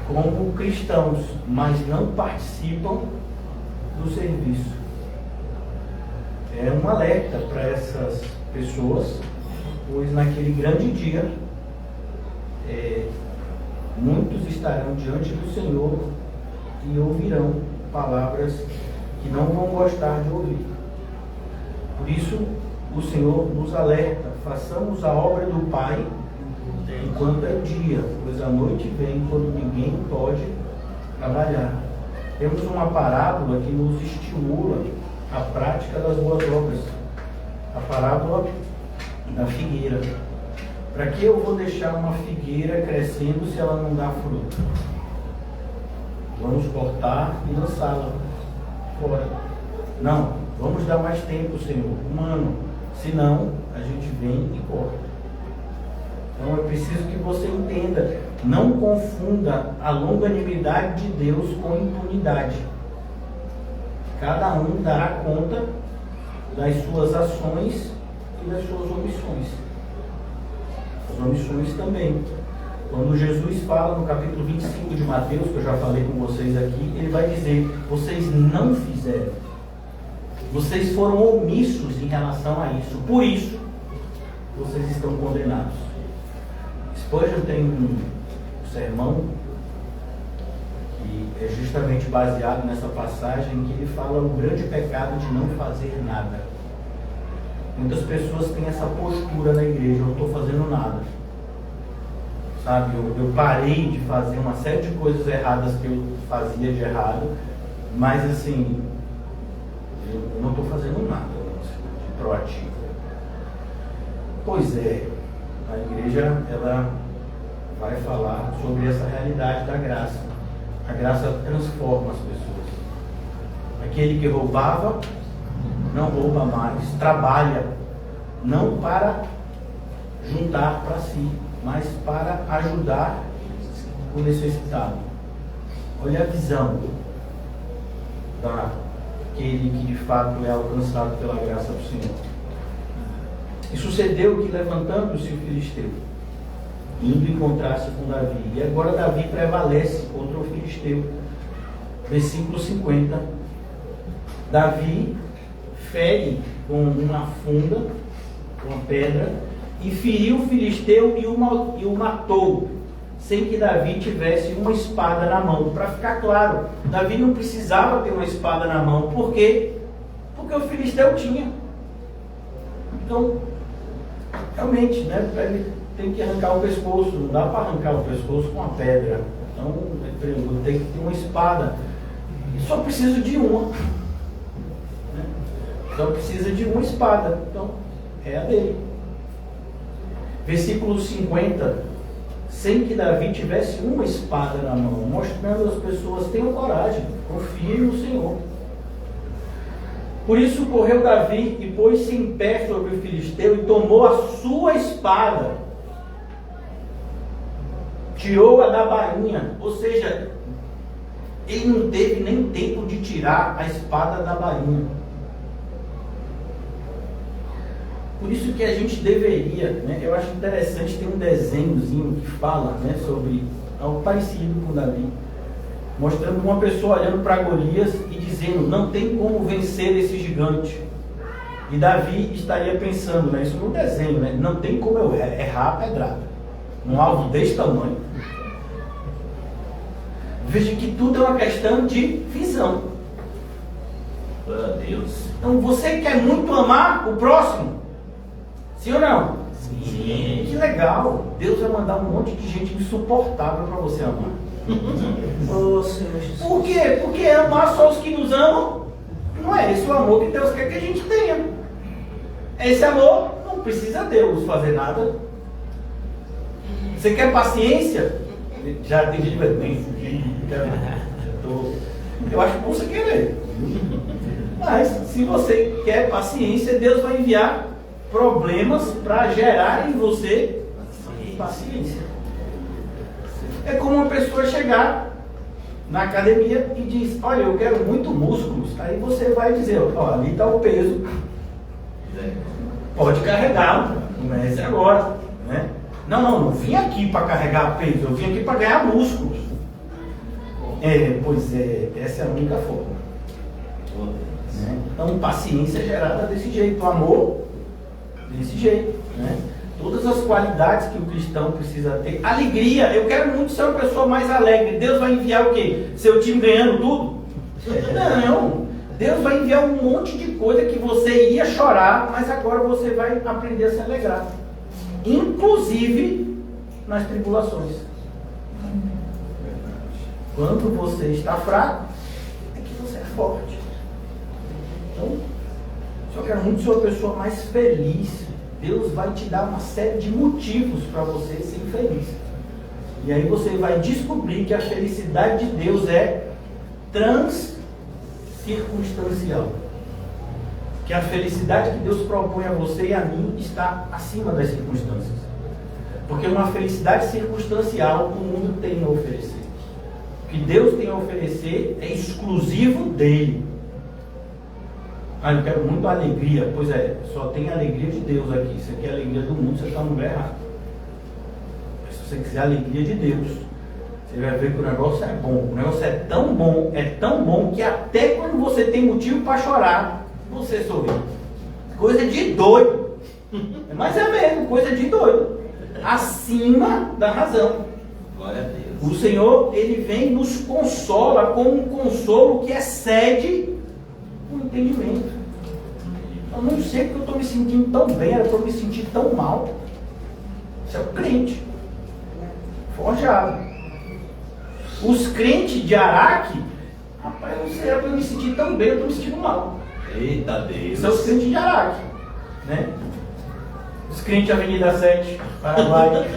como cristãos, mas não participam do serviço. É um alerta para essas pessoas, pois naquele grande dia muitos estarão diante do Senhor e ouvirão palavras que não vão gostar de ouvir. Por isso o Senhor nos alerta: façamos a obra do Pai enquanto é dia, pois a noite vem quando ninguém pode trabalhar. Temos uma parábola que nos estimula a prática das boas obras. A parábola da figueira. Para que eu vou deixar uma figueira crescendo se ela não dá fruto? Vamos cortar e lançá-la fora. Não, vamos dar mais tempo, Senhor, um ano. Senão, a gente vem e corta. Então é preciso que você entenda, não confunda a longanimidade de Deus com impunidade. Cada um dará conta das suas ações e das suas omissões. As omissões também. Quando Jesus fala no capítulo 25 de Mateus, que eu já falei com vocês aqui, ele vai dizer: vocês não fizeram. Vocês foram omissos em relação a isso. Por isso, vocês estão condenados. Spurgeon tem um sermão que é justamente baseado nessa passagem, que ele fala o grande pecado de não fazer nada. Muitas pessoas têm essa postura na igreja: eu não estou fazendo nada. Sabe, eu parei de fazer uma série de coisas erradas que eu fazia de errado, mas assim, eu não estou fazendo nada de proativo. Pois é, a igreja, ela vai falar sobre essa realidade da graça. A graça transforma as pessoas. Aquele que roubava, não rouba mais, trabalha, não para juntar para si, mas para ajudar o necessitado. Olha a visão daquele que de fato é alcançado pela graça do Senhor. E sucedeu que, levantando-se o filisteu, indo encontrar-se com Davi, e agora Davi prevalece contra o filisteu. Versículo 50. Davi fere com uma funda, com uma pedra, e feriu o filisteu e o matou, sem que Davi tivesse uma espada na mão. Para ficar claro, Davi não precisava ter uma espada na mão. Por quê? Porque o filisteu tinha. Então, realmente, né, ele tem que arrancar o pescoço. Não dá para arrancar o pescoço com uma pedra. Então, eu tenho que ter uma espada. E só preciso de uma. Né? Só precisa de uma espada. Então, é a dele. Versículo 50. Sem que Davi tivesse uma espada na mão, mostrando às pessoas: tenham coragem, confiem no Senhor. Por isso correu Davi e pôs-se em pé sobre o filisteu e tomou a sua espada, tirou-a da bainha. Ou seja, ele não teve nem tempo de tirar a espada da bainha. Por isso que a gente deveria, né, eu acho interessante, ter um desenhozinho que fala, né, sobre algo parecido com Davi, mostrando uma pessoa olhando para Golias e dizendo: não tem como vencer esse gigante. E Davi estaria pensando, né, isso no desenho, né, não tem como eu errar a pedrada num alvo desse tamanho. Veja que tudo é uma questão de visão. Glória a Deus. Então você quer muito amar o próximo? Sim ou não? Sim. Que legal. Deus vai mandar um monte de gente insuportável para você amar. Oh, Senhor Jesus. Por quê? Porque amar só os que nos amam não é esse o amor que Deus quer que a gente tenha. Esse amor não precisa Deus fazer nada. Você quer paciência? Já tem gente bem. Eu acho bom você querer. Mas se você quer paciência, Deus vai enviar problemas para gerar em você paciência. É como uma pessoa chegar na academia e diz: olha, eu quero muito músculos. Aí você vai dizer: ó, ali está o peso, pode carregar, comece agora, né? Não vim aqui para carregar peso, eu vim aqui para ganhar músculos. Pois é, essa é a única forma, né? Então, paciência é gerada desse jeito, amor desse jeito, né? Todas as qualidades que o cristão precisa ter. Alegria, eu quero muito ser uma pessoa mais alegre. Deus vai enviar o quê? Seu time ganhando tudo? Não, Deus vai enviar um monte de coisa que você ia chorar, mas agora você vai aprender a se alegrar, inclusive nas tribulações. Quando você está fraco, é que você é forte. Então, se eu quero muito ser uma pessoa mais feliz, Deus vai te dar uma série de motivos para você ser feliz. E aí você vai descobrir que a felicidade de Deus é transcircunstancial. Que a felicidade que Deus propõe a você e a mim está acima das circunstâncias. Porque uma felicidade circunstancial o mundo tem a oferecer. O que Deus tem a oferecer é exclusivo dele. Ah, eu quero muito alegria. Pois é, só tem a alegria de Deus aqui. Se você quer a alegria do mundo, você está no lugar errado. Se você quiser a alegria de Deus, você vai ver que o negócio é bom. O negócio é tão bom que até quando você tem motivo para chorar, você sorri. Coisa de doido. Mas é mesmo, coisa de doido. Acima da razão. Glória a Deus. O Senhor, Ele vem e nos consola com um consolo que excede o entendimento. Eu não sei porque eu estou me sentindo tão bem, era para eu me sentir tão mal. Isso é o crente forjado. Os crentes de Araque, rapaz, eu não sei, era para eu me sentir tão bem, eu estou me sentindo mal. Eita Deus. São os crentes de Araque, né? Os crentes de Avenida 7, Paraguai.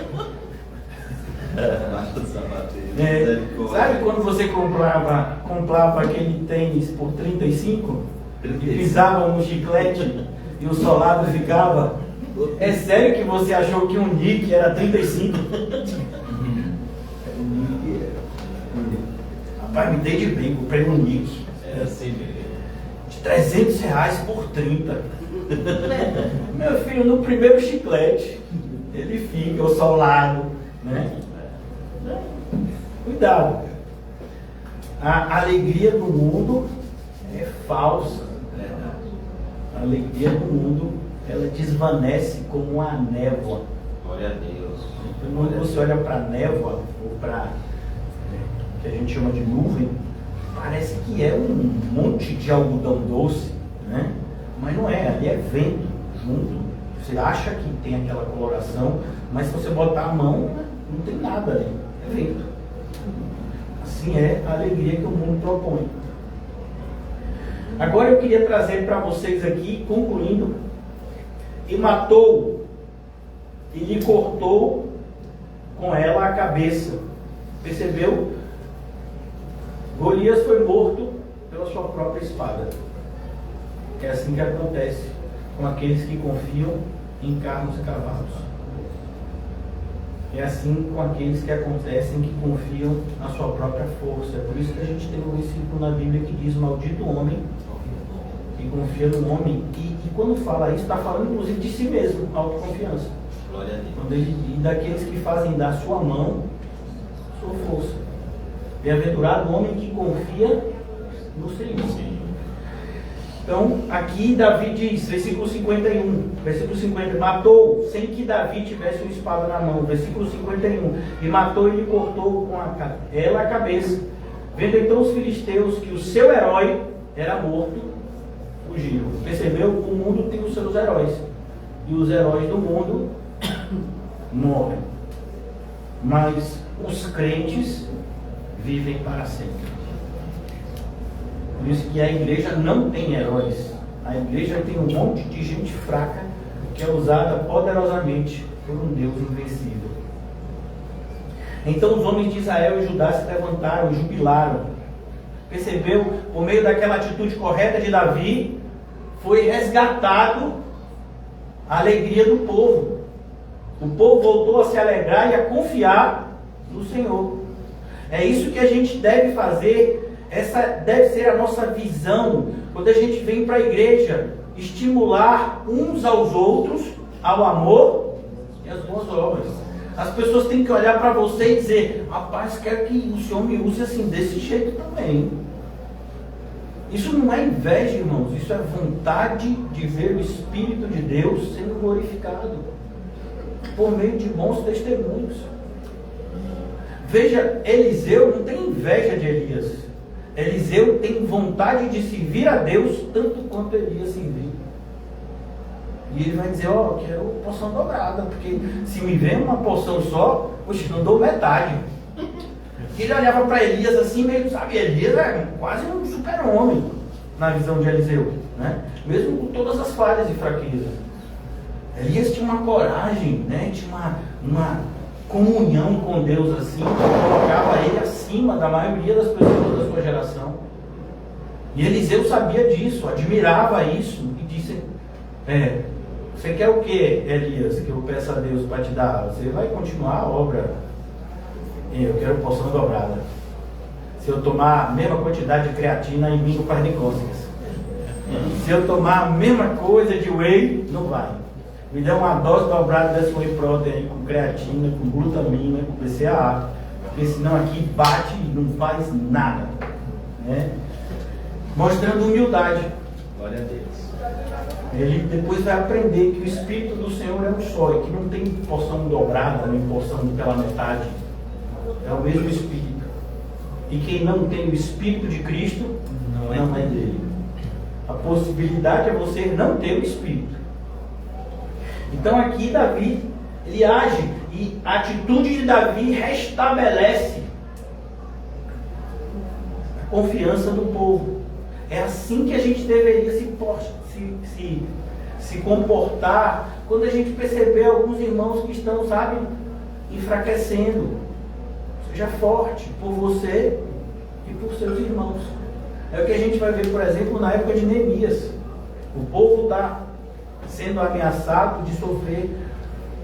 Sabe quando você comprava aquele tênis por 35 e pisava no chiclete e o solado ficava? É sério que você achou que um Nick era 35? Rapaz, me dei de bem, comprei um Nick. É assim mesmo. De R$300 por 30. Meu filho, no primeiro chiclete ele fica o solado, né? Cuidado. A alegria do mundo é falsa. A alegria do mundo, ela desvanece como a névoa. Glória a Deus. Quando você olha para a névoa, ou para que a gente chama de nuvem, parece que é um monte de algodão doce, né? Mas não é, ali é vento junto. Você acha que tem aquela coloração, mas se você botar a mão, não tem nada ali, é vento. Assim é a alegria que o mundo propõe. Agora eu queria trazer para vocês aqui, concluindo, e matou e lhe cortou com ela a cabeça. Percebeu? Golias foi morto pela sua própria espada. É assim que acontece com aqueles que confiam em carros e cavalos. É assim com aqueles que acontecem que confiam na sua própria força. É por isso que a gente tem um versículo na Bíblia que diz: maldito o homem que confia no homem. E quando fala isso, está falando inclusive de si mesmo, autoconfiança. Glória a Deus. E daqueles que fazem da sua mão sua força. Bem-aventurado o homem que confia no Senhor. Então, aqui Davi diz, versículo 51, versículo 50, matou, sem que Davi tivesse uma espada na mão. Versículo 51, e matou e lhe cortou com ela a cabeça. Vendo então os filisteus que o seu herói era morto, fugiram. Percebeu? O mundo tem os seus heróis. E os heróis do mundo morrem. Mas os crentes vivem para sempre. Por isso que a igreja não tem heróis. A igreja tem um monte de gente fraca que é usada poderosamente por um Deus invencível. Então os homens de Israel e Judá se levantaram e jubilaram. Percebeu? Por meio daquela atitude correta de Davi, foi resgatado a alegria do povo. O povo voltou a se alegrar e a confiar no Senhor. É isso que a gente deve fazer. Essa deve ser a nossa visão quando a gente vem para a igreja, estimular uns aos outros ao amor e às boas obras. As pessoas têm que olhar para você e dizer: rapaz, quero que o Senhor me use assim, desse jeito também. Isso não é inveja, irmãos, isso é vontade de ver o Espírito de Deus sendo glorificado por meio de bons testemunhos. Veja, Eliseu não tem inveja de Elias. Eliseu tem vontade de servir a Deus tanto quanto Elias serviu. E ele vai dizer: ó, quero porção dobrada, porque se me vem uma porção só, poxa, não dou metade. Ele olhava para Elias assim, meio, sabe, Elias é quase um super-homem na visão de Eliseu, né? Mesmo com todas as falhas e fraquezas. Elias tinha uma coragem, né? Tinha uma comunhão com Deus assim, que colocava ele acima da maioria das pessoas da sua geração. E Eliseu sabia disso, admirava isso e disse: você quer o que, Elias, que eu peça a Deus para te dar? Você vai continuar a obra? Eu quero porção dobrada. Se eu tomar a mesma quantidade de creatina, em mim não faz nem cócegas. Se eu tomar a mesma coisa de whey, não vai. Me dá uma dose dobrada dessa whey protein aí, com creatina, com glutamina, com BCAA, porque senão aqui bate e não faz nada, né? Mostrando humildade. Glória a Deus. Ele depois vai aprender que o Espírito do Senhor é um só, e que não tem porção dobrada, nem porção pela metade. É o mesmo Espírito. E quem não tem o Espírito de Cristo, não é dele. A possibilidade é você não ter o Espírito. Então aqui Davi, ele age, e a atitude de Davi restabelece a confiança do povo. É assim que a gente deveria se comportar quando a gente perceber alguns irmãos que estão, sabe, enfraquecendo. Seja forte por você e por seus irmãos. É o que a gente vai ver, por exemplo, na época de Neemias. O povo está sendo ameaçado de sofrer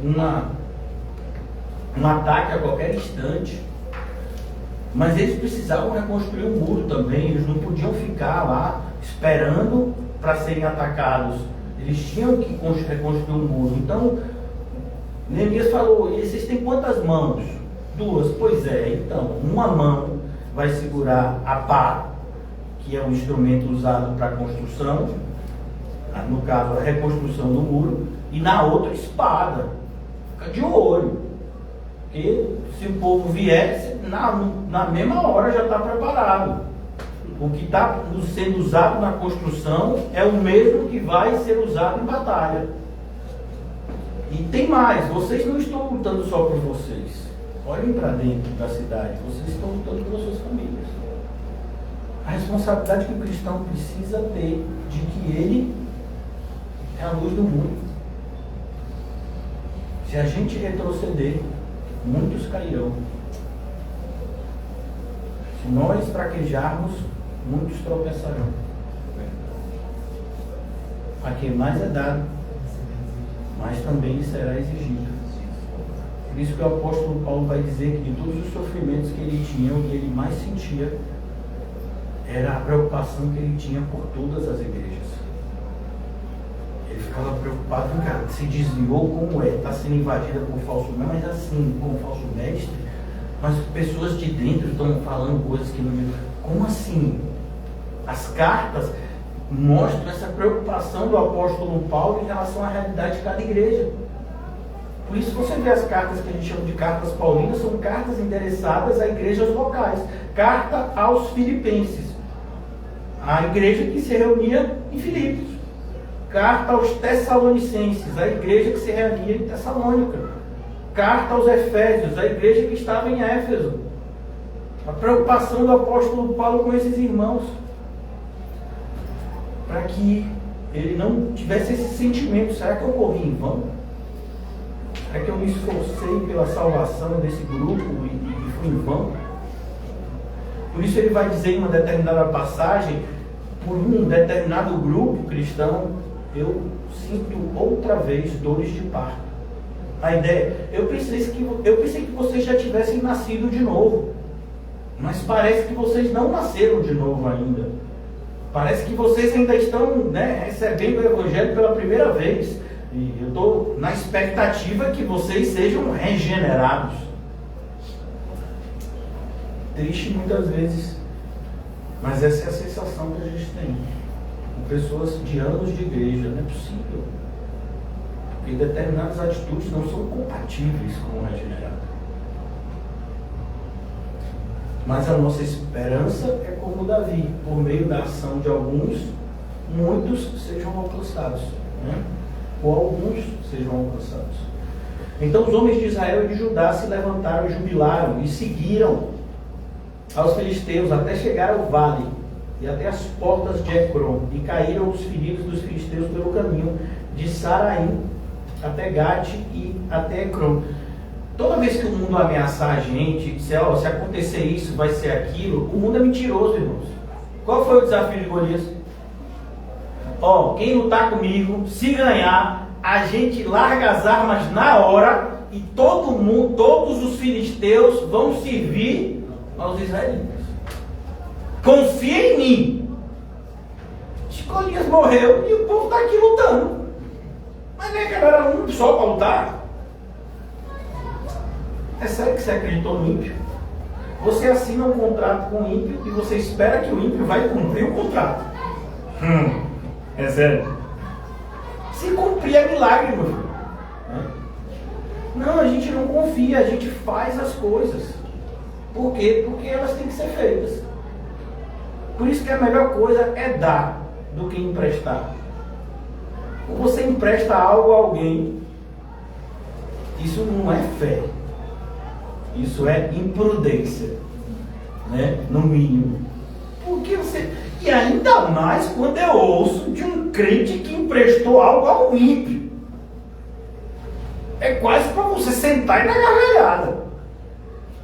um ataque a qualquer instante. Mas eles precisavam reconstruir o muro também. Eles não podiam ficar lá esperando para serem atacados. Eles tinham que reconstruir o muro. Então, Neemias falou: e vocês têm quantas mãos? 2. Pois é, então, uma mão vai segurar a pá, que é um instrumento usado para construção, no caso a reconstrução do muro, e na outra espada. Fica de olho, porque se o povo vier, na mesma hora já está preparado. O que está sendo usado na construção é o mesmo que vai ser usado em batalha. E tem mais: vocês não estão lutando só por vocês, Olhem para dentro da cidade, vocês estão lutando pelas suas famílias. A responsabilidade que o cristão precisa ter de que ele é a luz do mundo. Se a gente retroceder, muitos cairão. Se nós fraquejarmos, muitos tropeçarão. A quem mais é dado, mais também será exigido. Por isso que o apóstolo Paulo vai dizer que de todos os sofrimentos que ele tinha, o que ele mais sentia era a preocupação que ele tinha por todas as igrejas. Ele ficava preocupado em cara, se desviou como é, está sendo invadida por falso mestre, mas assim, como falso mestre, mas pessoas de dentro estão falando coisas que não... Como assim? As cartas mostram essa preocupação do apóstolo Paulo em relação à realidade de cada igreja. Por isso você vê as cartas que a gente chama de cartas paulinas, são cartas endereçadas a igrejas locais. Carta aos Filipenses, a igreja que se reunia em Filipos. Carta aos Tessalonicenses, a igreja que se reunia em Tessalônica. Carta aos Efésios, a igreja que estava em Éfeso. A preocupação do apóstolo Paulo com esses irmãos, para que ele não tivesse esse sentimento: será que eu corri em vão? Será que eu me esforcei pela salvação desse grupo e fui em vão? Por isso ele vai dizer em uma determinada passagem, por um determinado grupo cristão, eu sinto outra vez dores de parto. A ideia, eu pensei que vocês já tivessem nascido de novo, mas parece que vocês não nasceram de novo ainda. Parece que vocês ainda estão, recebendo o Evangelho pela primeira vez. E eu estou na expectativa que vocês sejam regenerados. Triste muitas vezes, mas essa é a sensação que a gente tem com pessoas de anos de igreja. Não é possível, porque determinadas atitudes não são compatíveis com o regenerado. Mas a nossa esperança é como Davi: por meio da ação de alguns, muitos sejam alcançados, ou alguns sejam alcançados. Então os homens de Israel e de Judá se levantaram, jubilaram e seguiram aos filisteus até chegar ao vale e até as portas de Ecrom, e caíram os feridos dos filisteus pelo caminho de Saraim até Gate e até Ecrom. Toda vez que o mundo ameaçar a gente, dizer, se acontecer isso, vai ser aquilo, o mundo é mentiroso, irmãos. Qual foi o desafio de Golias? Quem lutar comigo, se ganhar, a gente larga as armas na hora e todos os filisteus vão servir aos israelitas. Confia em mim. Golias morreu e o povo está aqui lutando. Mas nem que era um só para lutar. É sério que você acreditou no ímpio? Você assina um contrato com o ímpio e você espera que o ímpio vai cumprir o contrato. É sério? Se cumprir é milagre, meu filho. Não, a gente não confia, a gente faz as coisas. Por quê? Porque elas têm que ser feitas. Por isso que a melhor coisa é dar do que emprestar. Quando você empresta algo a alguém, isso não é fé. Isso é imprudência, no mínimo. Porque você... E ainda mais quando eu ouço de um crente que emprestou algo ao ímpio. É quase para você sentar e dar gargalhada.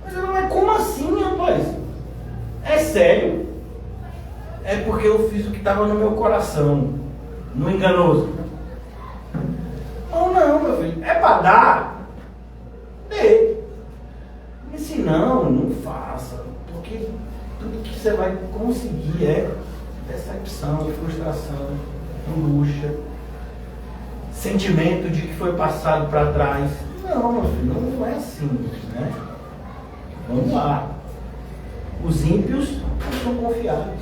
Mas não é como assim, rapaz? É sério. É porque eu fiz o que estava no meu coração. Não enganoso. Ou não, meu filho. É para dar? Dê. E se não faça. Porque tudo que você vai conseguir é decepção, frustração, angústia, sentimento de que foi passado para trás. Não, meu filho, não é assim, Vamos lá. Os ímpios não são confiáveis.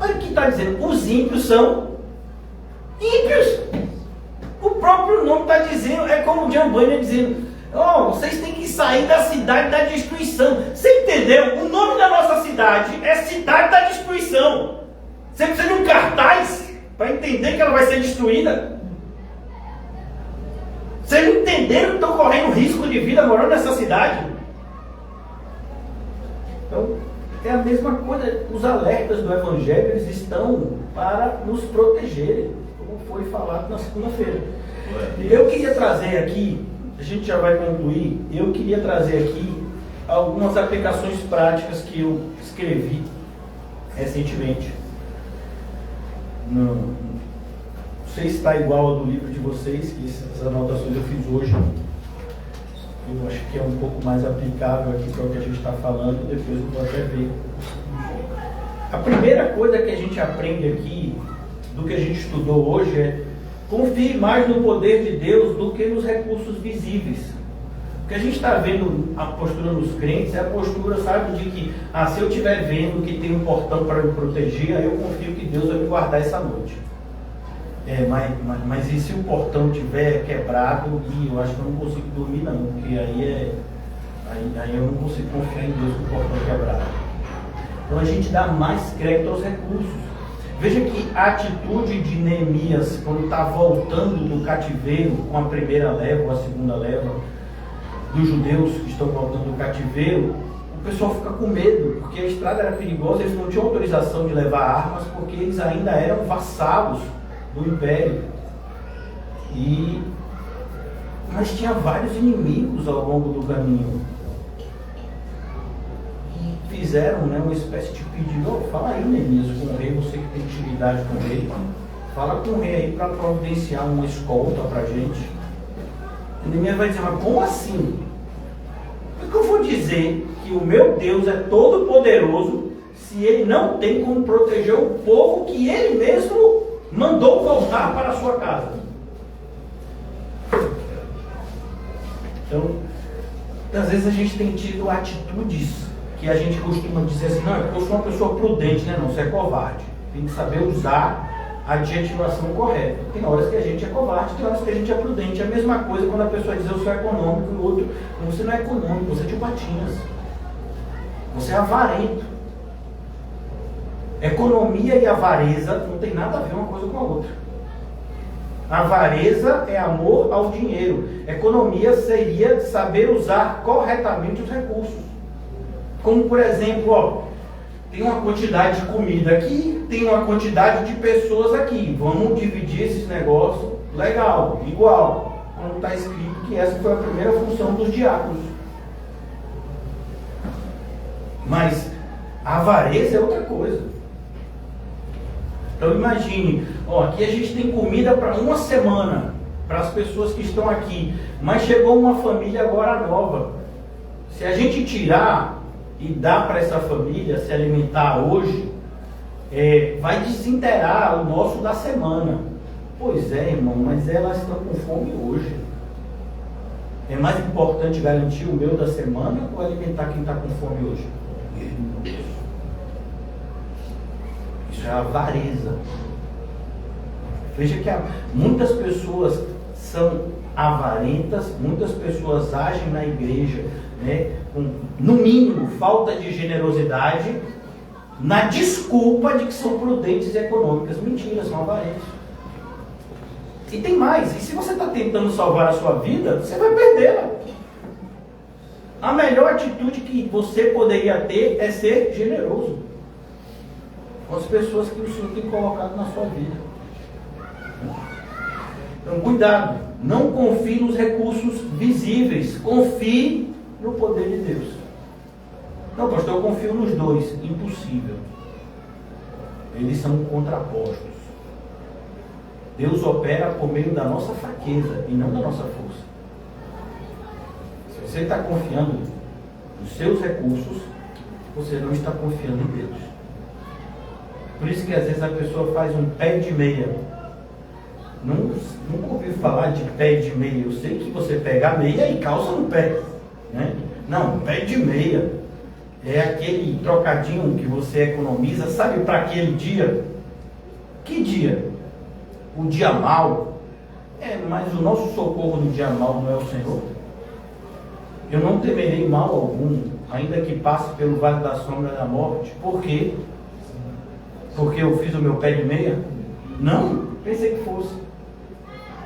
Olha o que está dizendo. Os ímpios são ímpios. O próprio nome está dizendo, é como o John Bunyan dizendo: vocês têm que sair da cidade da destruição. Você entendeu? O nome da nossa cidade é Cidade da Destruição. Você precisa de um cartaz para entender que ela vai ser destruída. Vocês não entenderam que estão correndo risco de vida vida morando nessa cidade. Então, é a mesma coisa. Os alertas do Evangelho, eles estão para nos protegerem, como foi falado na segunda-feira. Eu queria trazer aqui, a gente já vai concluir, eu queria trazer aqui algumas aplicações práticas que eu escrevi recentemente. Não sei se está igual ao do livro de vocês, que essas anotações eu fiz hoje. Eu acho que é um pouco mais aplicável aqui para o que a gente está falando, depois eu vou até ver. A primeira coisa que a gente aprende aqui, do que a gente estudou hoje, é confie mais no poder de Deus do que nos recursos visíveis. O que a gente está vendo, a postura dos crentes, é a postura, sabe, de que, se eu estiver vendo que tem um portão para me proteger, aí eu confio que Deus vai me guardar essa noite. Mas e se o portão estiver quebrado, eu acho que eu não consigo dormir não, porque aí eu não consigo confiar em Deus com o portão quebrado. Então a gente dá mais crédito aos recursos. Veja que a atitude de Neemias, quando está voltando do cativeiro com a primeira leva ou a segunda leva dos judeus que estão voltando do cativeiro, o pessoal fica com medo, porque a estrada era perigosa, eles não tinham autorização de levar armas, porque eles ainda eram vassalos do império. Mas tinha vários inimigos ao longo do caminho. E fizeram, uma espécie de pedido: fala aí, Neemias, com o rei, você que tem intimidade com ele, fala com o rei aí para providenciar uma escolta para a gente. E Neemias vai dizer: mas como assim? Por que eu vou dizer que o meu Deus é todo poderoso se ele não tem como proteger o povo que ele mesmo mandou voltar para a sua casa? Então, às vezes a gente tem tido atitudes que a gente costuma dizer assim: não, eu sou uma pessoa prudente, né? Não, você é covarde. Tem que saber usar a adjetivação correta. Tem horas que a gente é covarde, tem horas que a gente é prudente. É a mesma coisa quando a pessoa diz: eu sou econômico, e o outro: você não é econômico, você é tio Patinhas, você é avarento. Economia e avareza não tem nada a ver uma coisa com a outra. Avareza é amor ao dinheiro. Economia seria saber usar corretamente os recursos. Como, por exemplo, tem uma quantidade de comida aqui, tem uma quantidade de pessoas aqui. Vamos dividir esses negócios legal, igual. Como está escrito que essa foi a primeira função dos diáconos. Mas a avareza é outra coisa. Então imagine, aqui a gente tem comida para uma semana, para as pessoas que estão aqui, mas chegou uma família agora nova. Se a gente tirar e dar para essa família se alimentar hoje, vai desinteirar o nosso da semana. Pois é, irmão, mas elas estão com fome hoje. É mais importante garantir o meu da semana ou alimentar quem está com fome hoje? Isso é avareza. Veja que muitas pessoas são avarentas, muitas pessoas agem na igreja, com, no mínimo, falta de generosidade, na desculpa de que são prudentes e econômicas. Mentira, são avarentos. E tem mais: e se você está tentando salvar a sua vida, você vai perdê-la. A melhor atitude que você poderia ter é ser generoso com as pessoas que o Senhor tem colocado na sua vida. Então, cuidado, não confie nos recursos visíveis, confie no poder de Deus. Não, pastor, eu confio nos dois. Impossível. Eles são contrapostos. Deus opera por meio da nossa fraqueza e não da nossa força. Se você está confiando nos seus recursos, você não está confiando em Deus. Por isso que às vezes a pessoa faz um pé de meia. Nunca ouvi falar de pé de meia. Eu sei que você pega a meia e calça no pé, Não, pé de meia é aquele trocadinho que você economiza, sabe, para aquele dia. Que dia? O dia mau. Mas o nosso socorro no dia mau não é o Senhor. Eu não temerei mal algum, ainda que passe pelo vale da sombra da morte. Por quê? Porque eu fiz o meu pé de meia? Não, pensei que fosse.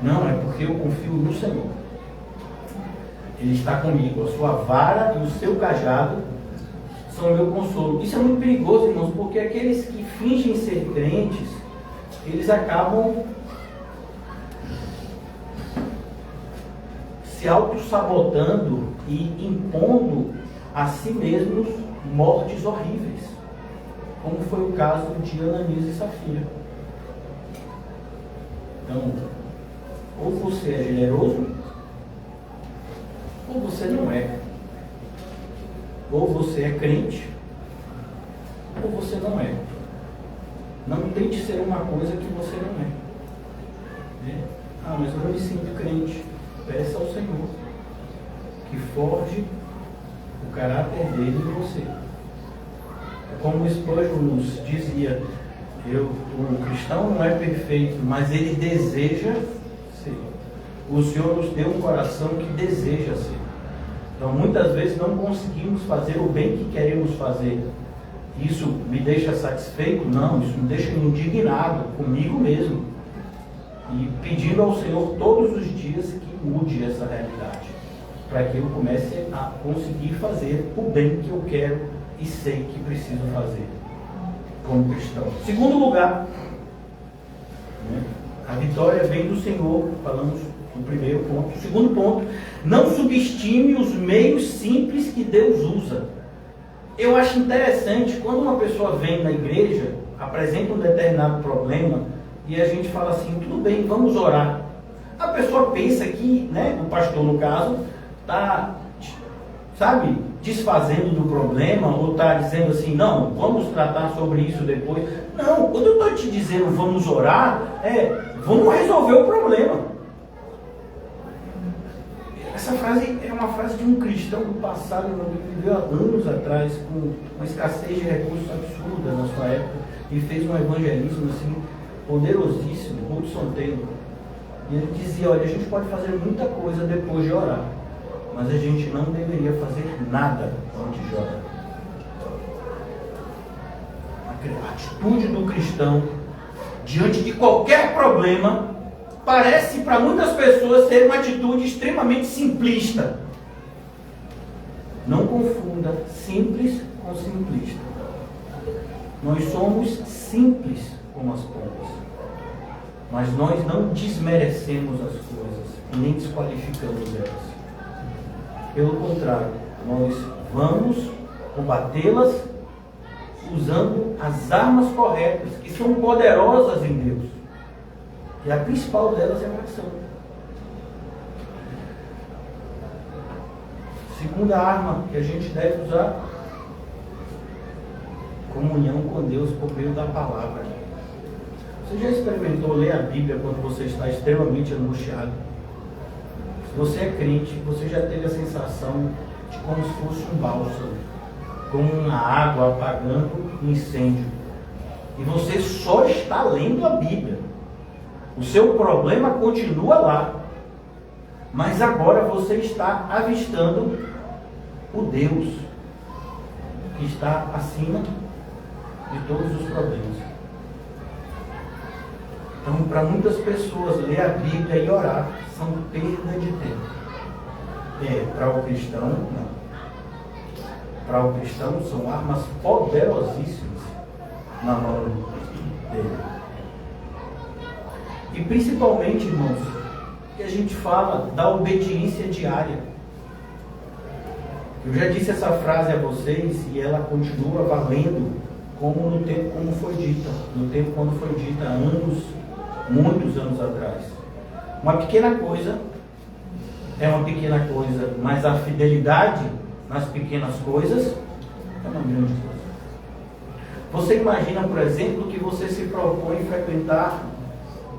Não, é porque eu confio no Senhor. Ele está comigo. A sua vara e o seu cajado são o meu consolo. Isso é muito perigoso, irmãos, porque aqueles que fingem ser crentes, eles acabam se auto-sabotando e impondo a si mesmos mortes horríveis, como foi o caso de Ananias e Safira. Então, ou você é generoso, ou você não é. Ou você é crente, ou você não é. Não tente ser uma coisa que você não é. Ah, mas eu não me sinto crente. Peça ao Senhor que forge o caráter dele em você. Como o Spurgeon nos dizia, o cristão não é perfeito, mas ele deseja ser. O Senhor nos deu um coração que deseja ser. Então, muitas vezes não conseguimos fazer o bem que queremos fazer. Isso me deixa satisfeito? Não, isso me deixa indignado comigo mesmo. E pedindo ao Senhor todos os dias que mude essa realidade, para que eu comece a conseguir fazer o bem que eu quero e sei que preciso fazer como cristão. Segundo lugar, a vitória vem do Senhor. Falamos no primeiro ponto. Segundo ponto, não subestime os meios simples que Deus usa. Eu acho interessante quando uma pessoa vem na igreja, apresenta um determinado problema e a gente fala assim, tudo bem, vamos orar. A pessoa pensa que, o pastor no caso, está, desfazendo do problema, ou está dizendo assim, não, vamos tratar sobre isso depois. Não, quando eu estou te dizendo vamos orar, vamos resolver o problema. Essa frase é uma frase de um cristão do passado, que viveu há anos atrás, com uma escassez de recursos absurda na sua época, e fez um evangelismo assim, poderosíssimo, Hudson Taylor. E ele dizia, olha, a gente pode fazer muita coisa depois de orar, mas a gente não deveria fazer nada antes de orar. A atitude do cristão diante de qualquer problema parece para muitas pessoas ser uma atitude extremamente simplista. Não confunda simples com simplista. Nós somos simples como as pombas, mas nós não desmerecemos as coisas e nem desqualificamos elas. Pelo contrário, nós vamos combatê-las usando as armas corretas, que são poderosas em Deus. E a principal delas é a oração. Segunda arma que a gente deve usar, comunhão com Deus por meio da palavra. Você já experimentou ler a Bíblia quando você está extremamente angustiado? Se você é crente, você já teve a sensação de como se fosse um bálsamo, como uma água apagando um incêndio. E você só está lendo a Bíblia. O seu problema continua lá, mas agora você está avistando o Deus que está acima de todos os problemas. Então, para muitas pessoas, ler a Bíblia e orar são perda de tempo. Para o cristão, não. Para o cristão, são armas poderosíssimas na mão dele. E principalmente, irmãos, que a gente fala da obediência diária. Eu já disse essa frase a vocês e ela continua valendo como no tempo como foi dita, no tempo quando foi dita há muitos anos atrás. Uma pequena coisa é uma pequena coisa, mas a fidelidade nas pequenas coisas é uma grande coisa. Você imagina, por exemplo, que você se propõe a frequentar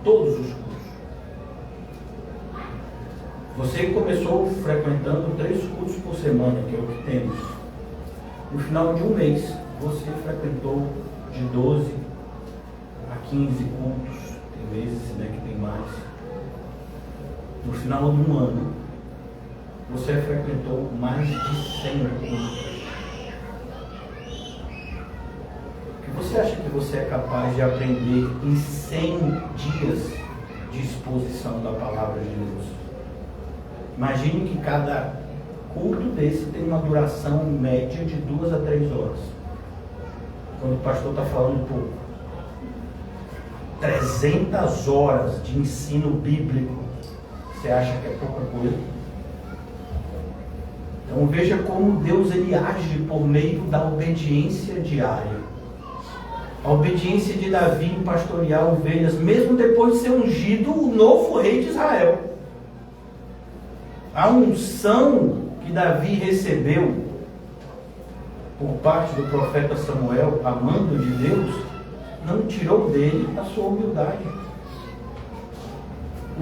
todos os cursos. Você começou frequentando 3 cursos por semana, que é o que temos. No final de um mês, você frequentou de 12 a 15 cultos. Tem meses, que tem mais. No final de um ano, você frequentou mais de 100 cultos. Você acha que você é capaz de aprender em 100 dias de exposição da palavra de Deus? Imagine que cada culto desse tem uma duração média de 2 a 3 horas. Quando o pastor está falando pouco. 300 horas de ensino bíblico. Você acha que é pouca coisa? Então veja como Deus ele age por meio da obediência diária. A obediência de Davi em pastorear ovelhas, mesmo depois de ser ungido o novo rei de Israel. A unção que Davi recebeu por parte do profeta Samuel, a mando de Deus, não tirou dele a sua humildade.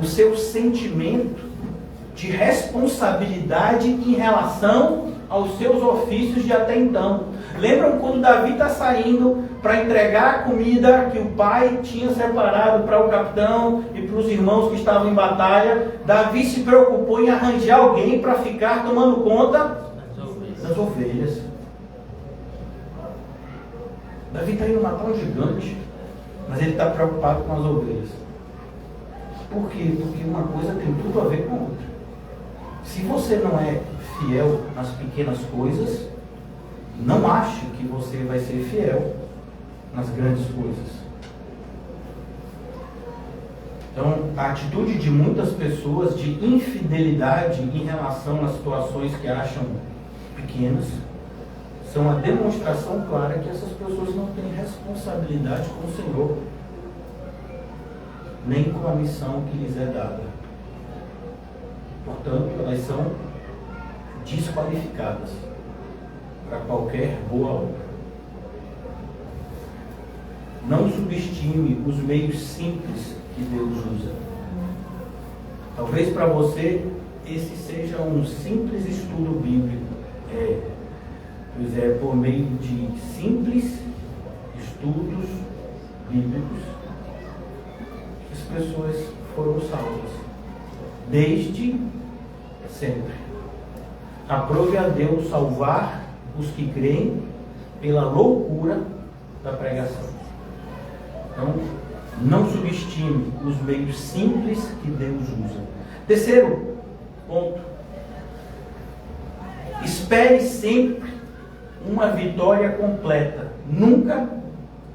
O seu sentimento de responsabilidade em relação aos seus ofícios de até então. Lembram quando Davi está saindo para entregar a comida que o pai tinha separado para o capitão e para os irmãos que estavam em batalha? Davi se preocupou em arranjar alguém para ficar tomando conta das ovelhas. Davi está indo matar um gigante, mas ele está preocupado com as ovelhas. Por quê? Porque uma coisa tem tudo a ver com a outra. Se você não é fiel nas pequenas coisas, não ache que você vai ser fiel nas grandes coisas. Então, a atitude de muitas pessoas de infidelidade em relação às situações que acham pequenas são a demonstração clara que essas pessoas não têm responsabilidade com o Senhor, nem com a missão que lhes é dada. Portanto, elas são desqualificadas para qualquer boa obra. Não subestime os meios simples que Deus usa. Talvez para você esse seja um simples estudo bíblico. Pois é, por meio de simples estudos bíblicos as pessoas foram salvas. Desde sempre. Aprove a Deus salvar os que creem pela loucura da pregação. Então, não subestime os meios simples que Deus usa. Terceiro ponto. Espere sempre uma vitória completa, nunca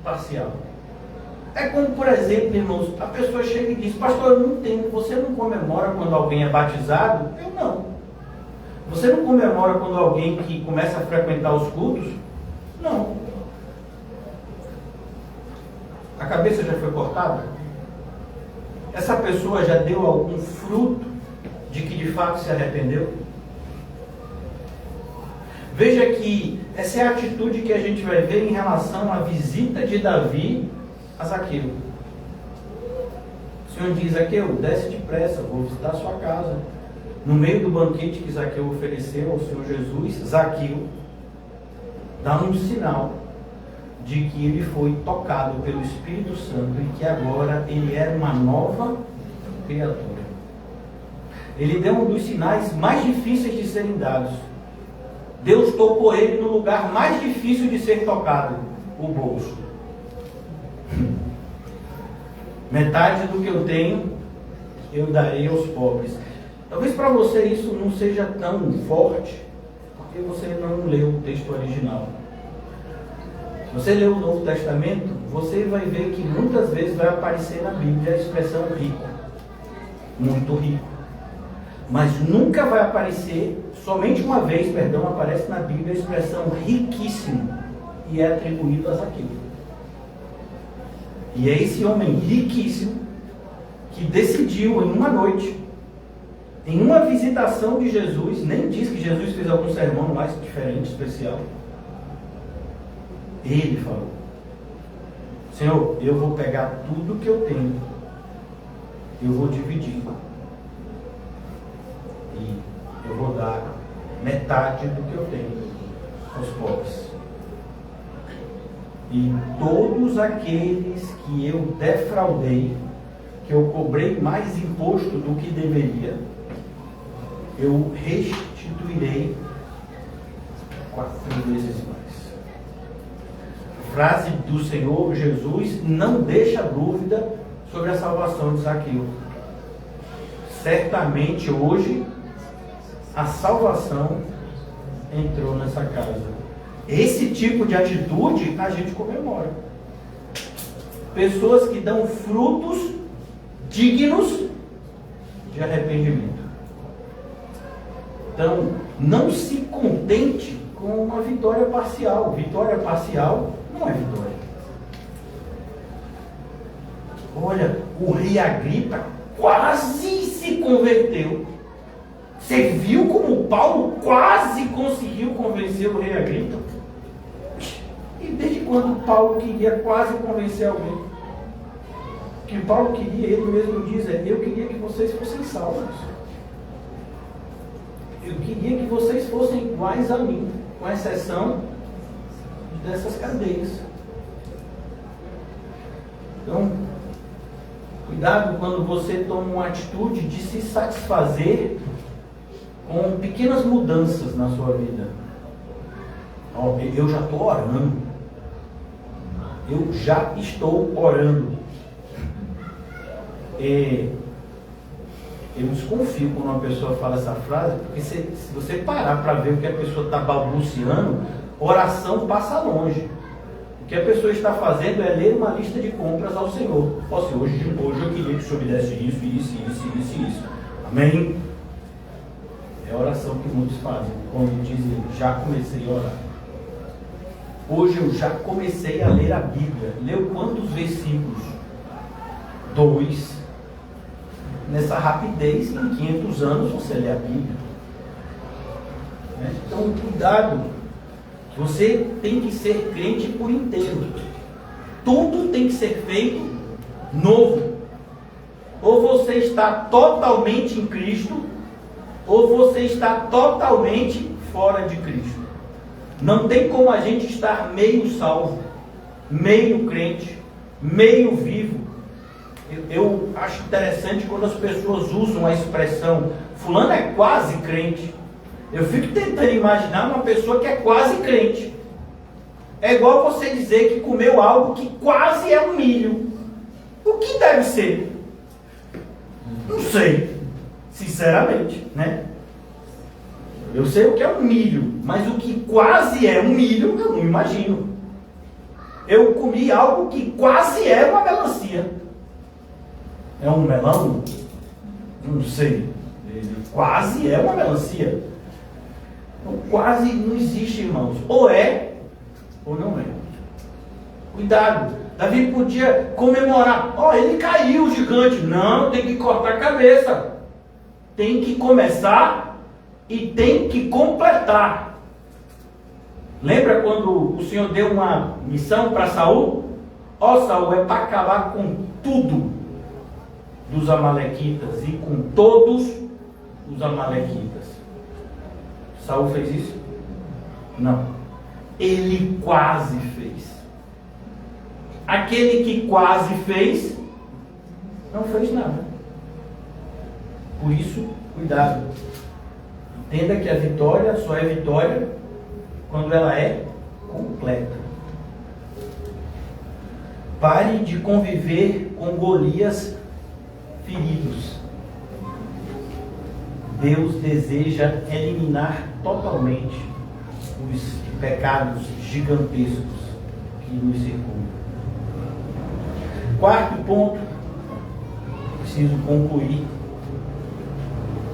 parcial. É como, por exemplo, irmãos, a pessoa chega e diz: pastor, eu não entendo, você não comemora quando alguém é batizado? Eu não. Você não comemora quando alguém que começa a frequentar os cultos? Não. A cabeça já foi cortada? Essa pessoa já deu algum fruto de que de fato se arrependeu? Veja que essa é a atitude que a gente vai ver em relação à visita de Davi a Zaqueu. O Senhor diz: Zaqueu, desce depressa, vou visitar a sua casa. No meio do banquete que Zaqueu ofereceu ao Senhor Jesus, Zaqueu dá um sinal de que ele foi tocado pelo Espírito Santo e que agora ele era uma nova criatura. Ele deu um dos sinais mais difíceis de serem dados. Deus tocou ele no lugar mais difícil de ser tocado, o bolso. Metade do que eu tenho, eu darei aos pobres. Talvez para você isso não seja tão forte, porque você não leu o texto original. Se você leu o Novo Testamento, você vai ver que muitas vezes vai aparecer na Bíblia a expressão rico, muito rico. Mas nunca vai aparecer, somente uma vez, aparece na Bíblia a expressão riquíssimo, e é atribuído a Zaqueu. E é esse homem riquíssimo que decidiu em uma noite, em uma visitação de Jesus, nem diz que Jesus fez algum sermão mais diferente, especial. Ele falou: Senhor, eu vou pegar tudo que eu tenho, eu vou dividir, e eu vou dar metade do que eu tenho aos pobres. E todos aqueles que eu defraudei, que eu cobrei mais imposto do que deveria, eu restituirei 4 vezes mais. A frase do Senhor Jesus não deixa dúvida sobre a salvação de Zaqueu. Certamente hoje a salvação entrou nessa casa. Esse tipo de atitude a gente comemora. Pessoas que dão frutos dignos de arrependimento. Então, não se contente com uma vitória parcial. Vitória parcial não é vitória. Olha, o rei Agripa quase se converteu. Você viu como Paulo quase conseguiu convencer o rei Agripa? E desde quando Paulo queria quase convencer alguém? O que Paulo queria, ele mesmo diz, eu queria que vocês fossem salvos. Eu queria que vocês fossem iguais a mim, com exceção dessas cadeias. Então, cuidado quando você toma uma atitude de se satisfazer com pequenas mudanças na sua vida. Eu já estou orando. Eu já estou orando. Eu desconfio quando uma pessoa fala essa frase, porque se você parar para ver o que a pessoa está balbuciando, oração passa longe. O que a pessoa está fazendo é ler uma lista de compras ao Senhor. Senhor, hoje eu queria que o Senhor me desse isso. Amém? É a oração que muitos fazem, quando dizem, já comecei a orar. Hoje eu já comecei a ler a Bíblia. Leu quantos versículos? 2. Nessa rapidez, em 500 anos você lê a Bíblia. Então, cuidado. Você tem que ser crente por inteiro. Tudo tem que ser feito novo. Ou você está totalmente em Cristo, ou você está totalmente fora de Cristo. Não tem como a gente estar meio salvo, meio crente, meio vivo. Eu acho interessante quando as pessoas usam a expressão fulano é quase crente. Eu fico tentando imaginar uma pessoa que é quase crente. É igual você dizer que comeu algo que quase é um milho. O que deve ser? Não sei, sinceramente, né? Eu sei o que é um milho, mas o que quase é um milho, eu não imagino. Eu comi algo que quase é uma melancia. É um melão? Não sei. Quase é uma melancia. Então, quase não existe, irmãos. Ou é, ou não é. Cuidado. Davi podia comemorar. Ele caiu, o gigante. Não, tem que cortar a cabeça. Tem que começar e tem que completar. Lembra quando o Senhor deu uma missão para Saul? Saul, é para acabar com tudo dos amalequitas e com todos os amalequitas. Saul fez isso? Não. Ele quase fez. Aquele que quase fez, não fez nada. Por isso, cuidado. Entenda que a vitória só é vitória quando ela é completa. Pare de conviver com Golias feridos. Deus deseja eliminar totalmente os pecados gigantescos que nos circundam. Quarto ponto, preciso concluir.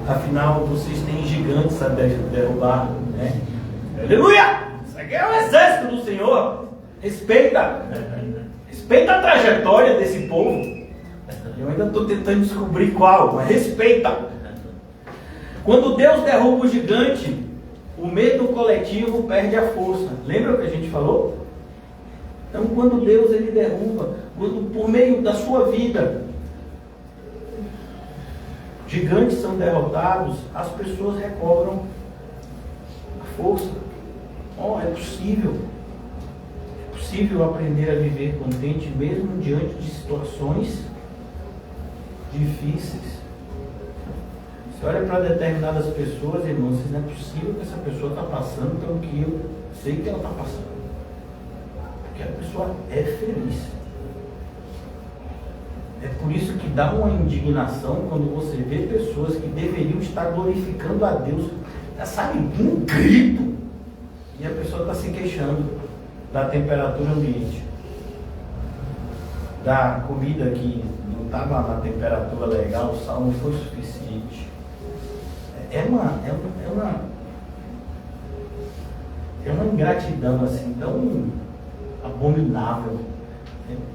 Afinal, vocês têm gigantes a derrubar, né? Aleluia! Isso aqui é o exército do Senhor. Respeita a trajetória desse povo. Eu ainda estou tentando descobrir qual, mas respeita. Quando Deus derruba o gigante, o medo coletivo perde a força. Lembra o que a gente falou? Então, quando Deus ele derruba, quando por meio da sua vida, gigantes são derrotados, as pessoas recobram a força. É possível. É possível aprender a viver contente mesmo diante de situações difíceis. Você olha para determinadas pessoas, irmãos, não é possível que essa pessoa está passando pelo que eu sei que ela está passando. Porque a pessoa é feliz. É por isso que dá uma indignação quando você vê pessoas que deveriam estar glorificando a Deus sabe, um grito. E a pessoa está se queixando da temperatura ambiente, da comida que não estava na temperatura legal, o sal não foi suficiente. É uma ingratidão assim, tão abominável.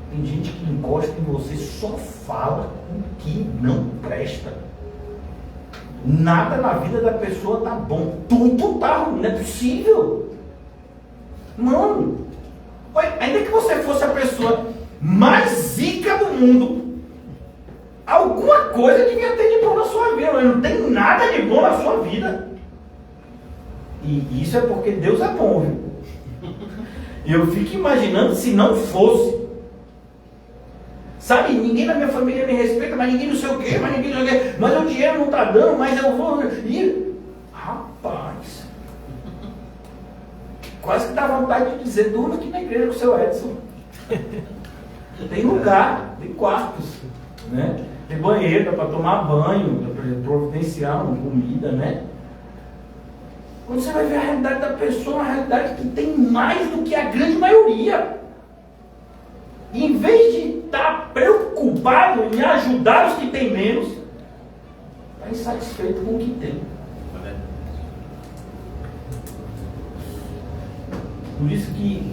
Tem gente que encosta em você, só fala o que não presta. Nada na vida da pessoa tá bom, tudo tá ruim, não é possível. Mano, olha, ainda que você fosse a pessoa mais zica do mundo, alguma coisa devia ter de bom na sua vida, mas não tem nada de bom na sua vida. E isso é porque Deus é bom, viu? E eu fico imaginando se não fosse. Sabe, ninguém na minha família me respeita, mas ninguém não sei o quê, mas ninguém não sei o quê, mas o dinheiro não está dando, mas eu vou ir. Rapaz, quase que dá vontade de dizer, durma aqui na igreja com o seu Edson. Tem lugar, tem quartos, né? Tem banheiro para tomar banho, para providenciar uma comida, né? Quando você vai ver a realidade da pessoa, uma realidade que tem mais do que a grande maioria. E em vez de estar preocupado em ajudar os que têm menos, está insatisfeito com o que tem. Por isso que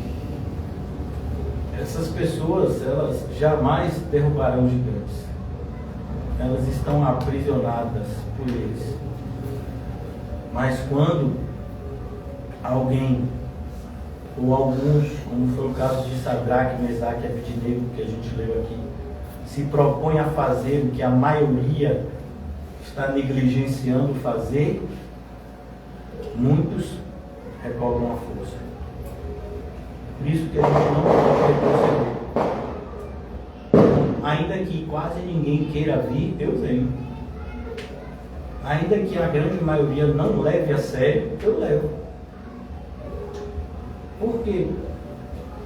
essas pessoas, elas jamais derrubarão gigantes. Elas estão aprisionadas por eles. Mas quando alguém, ou alguns, como foi o caso de Sadraque, Mesaque e Abednego, que a gente leu aqui, se propõe a fazer o que a maioria está negligenciando fazer, muitos recobram a força. Por isso que a gente não pode retroceder. Ainda que quase ninguém queira vir, eu venho. Ainda que a grande maioria não leve a sério, eu levo. Por quê?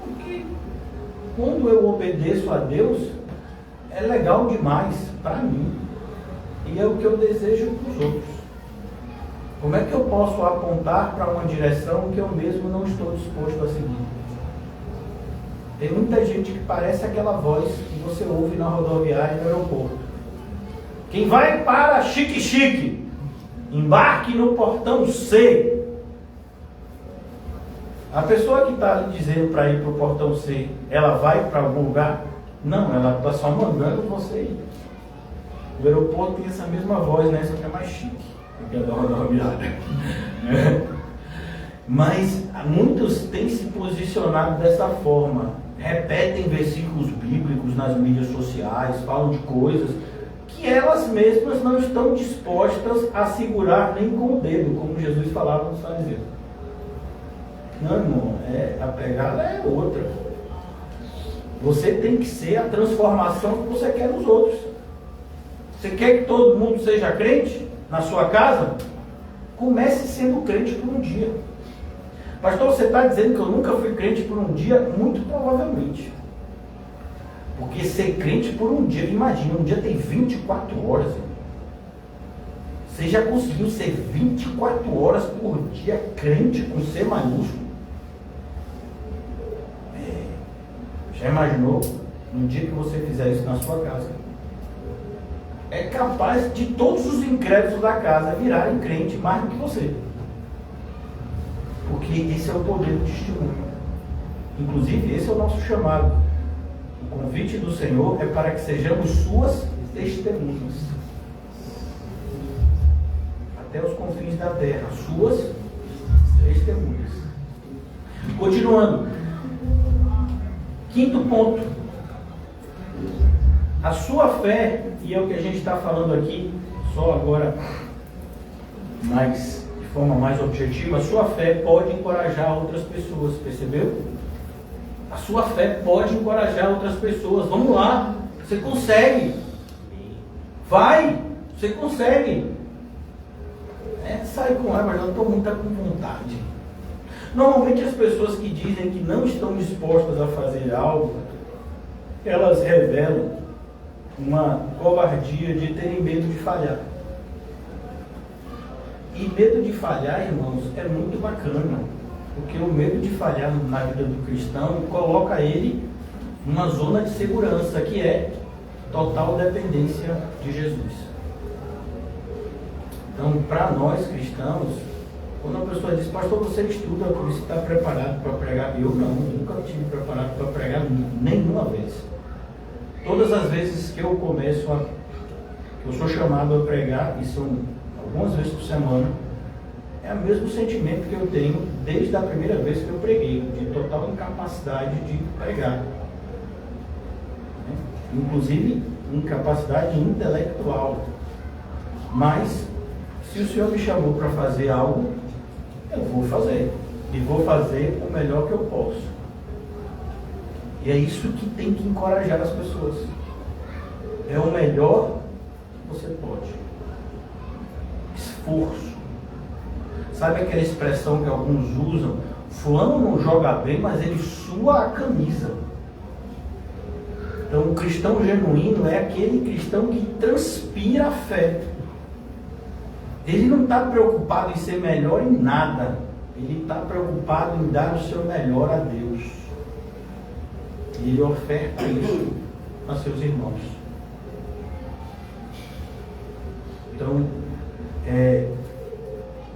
Porque quando eu obedeço a Deus, é legal demais para mim. E é o que eu desejo para os outros. Como é que eu posso apontar para uma direção que eu mesmo não estou disposto a seguir? Tem muita gente que parece aquela voz que você ouve na rodoviária e no aeroporto. Quem vai para Xique-Xique, embarque no portão C. A pessoa que está lhe dizendo para ir para o portão C, ela vai para algum lugar? Não, ela está só mandando você ir. O aeroporto tem essa mesma voz, né? Só que é mais chique do que a da rodoviária. Mas muitos têm se posicionado dessa forma. Repetem versículos bíblicos nas mídias sociais, falam de coisas que elas mesmas não estão dispostas a segurar nem com o dedo, como Jesus falava nos fariseus. Não, irmão, a pegada é outra. Você tem que ser a transformação que você quer nos outros. Você quer que todo mundo seja crente na sua casa? Comece sendo crente por um dia. Pastor, você está dizendo que eu nunca fui crente por um dia? Muito provavelmente. Porque ser crente por um dia, imagina, um dia tem 24 horas. Irmão. Você já conseguiu ser 24 horas por dia crente com C maiúsculo? Já imaginou? No dia que você fizer isso na sua casa, é capaz de todos os incrédulos da casa virarem crente mais do que você. Porque esse é o poder do testemunho. Inclusive, esse é o nosso chamado. O convite do Senhor é para que sejamos suas testemunhas. Até os confins da terra, suas testemunhas. Continuando. Quinto ponto. A sua fé, e é o que a gente está falando aqui, só agora mais de forma mais objetiva, a sua fé pode encorajar outras pessoas, percebeu? A sua fé pode encorajar outras pessoas. Vamos lá, você consegue. Vai, você consegue. Sai com ela, mas eu não estou muito com vontade. Normalmente as pessoas que dizem que não estão dispostas a fazer algo, elas revelam uma covardia de terem medo de falhar. E medo de falhar, irmãos, é muito bacana, porque o medo de falhar na vida do cristão coloca ele numa zona de segurança, que é total dependência de Jesus. Então, para nós cristãos, quando a pessoa diz, pastor, você estuda, você está preparado para pregar? Eu não, nunca estive preparado para pregar nenhuma vez. Todas as vezes que eu sou chamado a pregar, e são algumas vezes por semana, é o mesmo sentimento que eu tenho desde a primeira vez que eu preguei, de total incapacidade de pregar. Inclusive, incapacidade intelectual. Mas, se o Senhor me chamou para fazer algo, eu vou fazer. E vou fazer o melhor que eu posso. E é isso que tem que encorajar as pessoas. É o melhor que você pode. Esforço. Sabe aquela expressão que alguns usam? Fulano não joga bem, mas ele sua a camisa. Então, o cristão genuíno é aquele cristão que transpira a fé. Ele não está preocupado em ser melhor em nada. Ele está preocupado em dar o seu melhor a Deus. E ele oferta isso a seus irmãos. Então,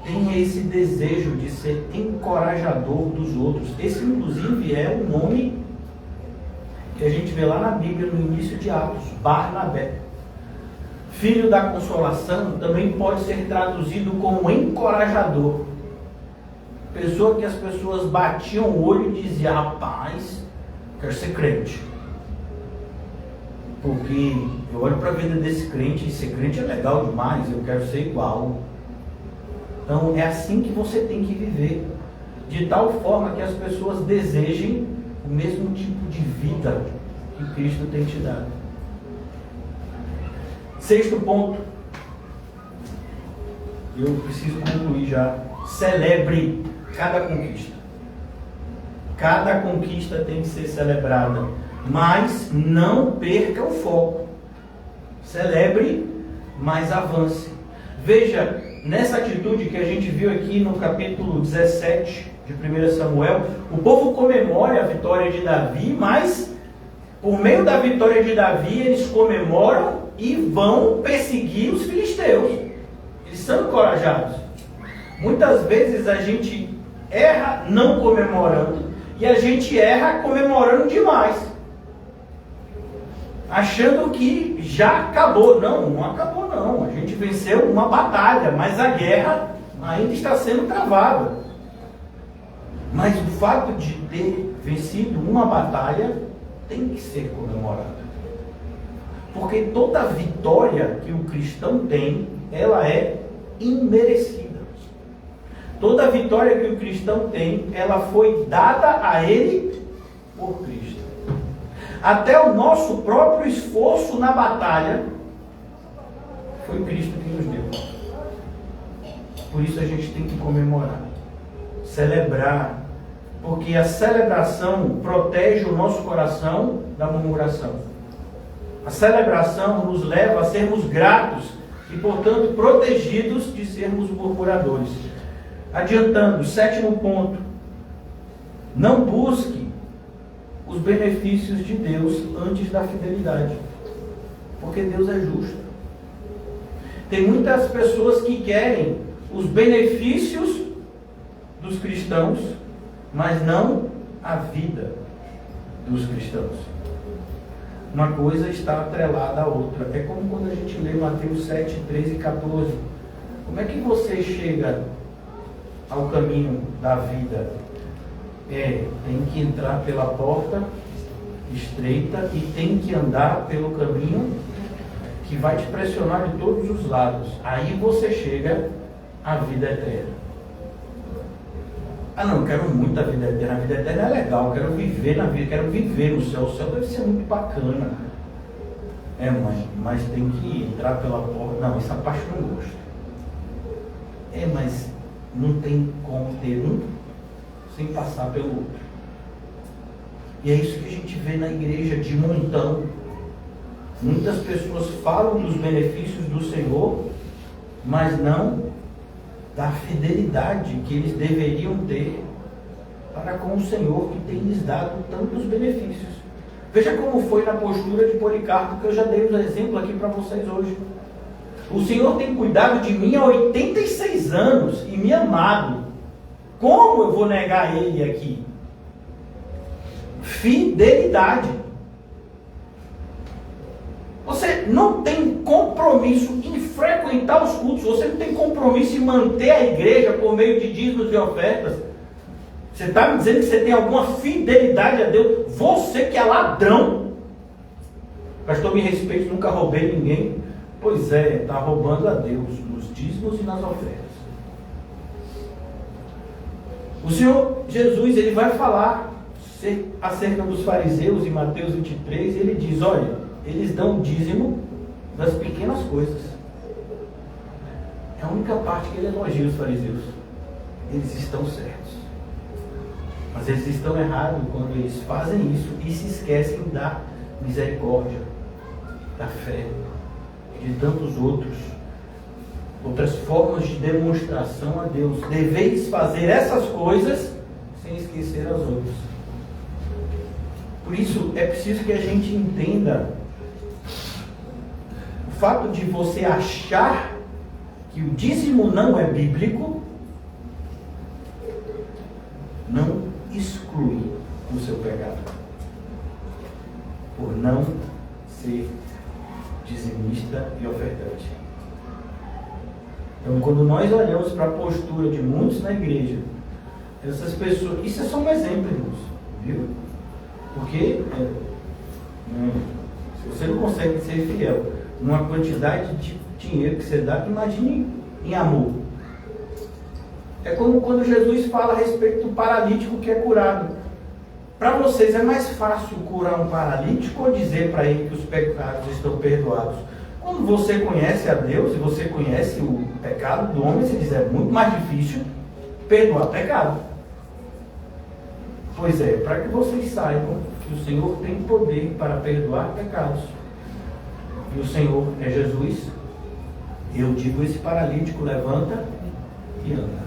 tem esse desejo de ser encorajador dos outros. Esse, inclusive, é o nome que a gente vê lá na Bíblia, no início de Atos, Barnabé. Filho da consolação também pode ser traduzido como encorajador. Pessoa que as pessoas batiam o olho e diziam, rapaz, quero ser crente. Porque eu olho para a vida desse crente, e ser crente é legal demais, eu quero ser igual. Então é assim que você tem que viver, de tal forma que as pessoas desejem o mesmo tipo de vida que Cristo tem te dado. Sexto ponto, eu preciso concluir já. Celebre cada conquista. Cada conquista tem que ser celebrada, mas não perca o foco. Celebre, mas avance. Veja, nessa atitude que a gente viu aqui no capítulo 17 de 1 Samuel, o povo comemora a vitória de Davi, mas por meio da vitória de Davi, eles comemoram e vão perseguir os filisteus. Eles são encorajados. Muitas vezes a gente erra não comemorando e a gente erra comemorando demais, achando que já acabou. Não acabou não. A gente venceu uma batalha, mas a guerra ainda está sendo travada. Mas o fato de ter vencido uma batalha tem que ser comemorado. Porque toda vitória que o cristão tem, ela é imerecida. Toda vitória que o cristão tem, ela foi dada a ele por Cristo. Até o nosso próprio esforço na batalha, foi Cristo que nos deu. Por isso a gente tem que comemorar, celebrar, porque a celebração protege o nosso coração da murmuração. A celebração nos leva a sermos gratos e, portanto, protegidos de sermos murmuradores. Adiantando, sétimo ponto: não busque os benefícios de Deus antes da fidelidade, porque Deus é justo. Tem muitas pessoas que querem os benefícios dos cristãos, mas não a vida dos cristãos. Uma coisa está atrelada à outra. É como quando a gente lê Mateus 7, 13 e 14. Como é que você chega ao caminho da vida? Tem que entrar pela porta estreita e tem que andar pelo caminho que vai te pressionar de todos os lados. Aí você chega à vida eterna. Não, eu quero muito a vida eterna. A vida eterna é legal, eu quero viver na vida, quero viver no céu. O céu deve ser muito bacana. Mãe, mas tem que entrar pela porta. Não, essa parte eu não gosto. Mas não tem como ter um sem passar pelo outro. E é isso que a gente vê na igreja de montão. Muitas pessoas falam dos benefícios do Senhor, mas não da fidelidade que eles deveriam ter para com o Senhor, que tem lhes dado tantos benefícios. Veja como foi na postura de Policarpo, que eu já dei um exemplo aqui para vocês hoje. O Senhor tem cuidado de mim há 86 anos e me amado. Como eu vou negar Ele aqui? Fidelidade. Você não tem compromisso em frequentar os cultos, você não tem compromisso em manter a igreja por meio de dízimos e ofertas. Você está me dizendo que você tem alguma fidelidade a Deus? Você que é ladrão. Pastor, me respeite, nunca roubei ninguém. Pois é, está roubando a Deus nos dízimos e nas ofertas. O Senhor Jesus, ele vai falar acerca dos fariseus em Mateus 23, ele diz, olha, eles dão dízimo das pequenas coisas. É a única parte que ele elogia os fariseus. Eles estão certos. Mas eles estão errados quando eles fazem isso e se esquecem da misericórdia, da fé, de tantos outras formas de demonstração a Deus. Deveis fazer essas coisas sem esquecer as outras. Por isso é preciso que a gente entenda o fato de você achar que o dízimo não é bíblico, não exclui o seu pecado por não ser dizimista e ofertante. Então, quando nós olhamos para a postura de muitos na igreja, essas pessoas, isso é só um exemplo, irmãos, viu? Porque se você não consegue ser fiel numa quantidade de dinheiro que você dá, imagine em amor. É como quando Jesus fala a respeito do paralítico que é curado. Para vocês é mais fácil curar um paralítico ou dizer para ele que os pecados estão perdoados? Quando você conhece a Deus e você conhece o pecado do homem, você diz, é muito mais difícil perdoar pecado. Pois é, para que vocês saibam que o Senhor tem poder para perdoar pecados. E o Senhor é Jesus. Eu digo, esse paralítico levanta e anda.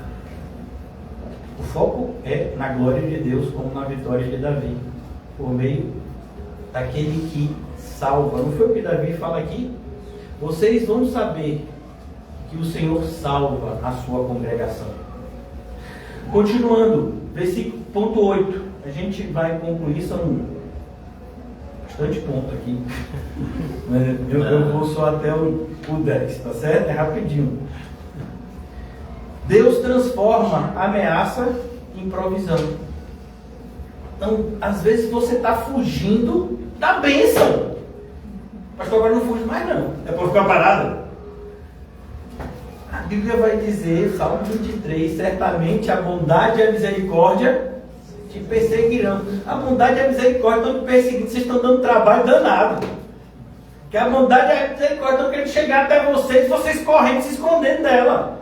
O foco é na glória de Deus, como na vitória de Davi, por meio daquele que salva. Não foi o que Davi fala aqui? Vocês vão saber que o Senhor salva a sua congregação. Continuando, versículo ponto 8. A gente vai concluir, são bastante ponto aqui. Mas eu vou só até o 10, tá certo? É rapidinho. Deus transforma a ameaça em provisão. Então, às vezes você está fugindo da bênção. Pastor, agora não fuge mais não. É para ficar parado. A Bíblia vai dizer, Salmo 23, certamente a bondade e a misericórdia te perseguirão. A bondade e a misericórdia estão te perseguindo, vocês estão dando trabalho danado. Que a bondade e a misericórdia estão querendo chegar até vocês correndo, se escondendo dela.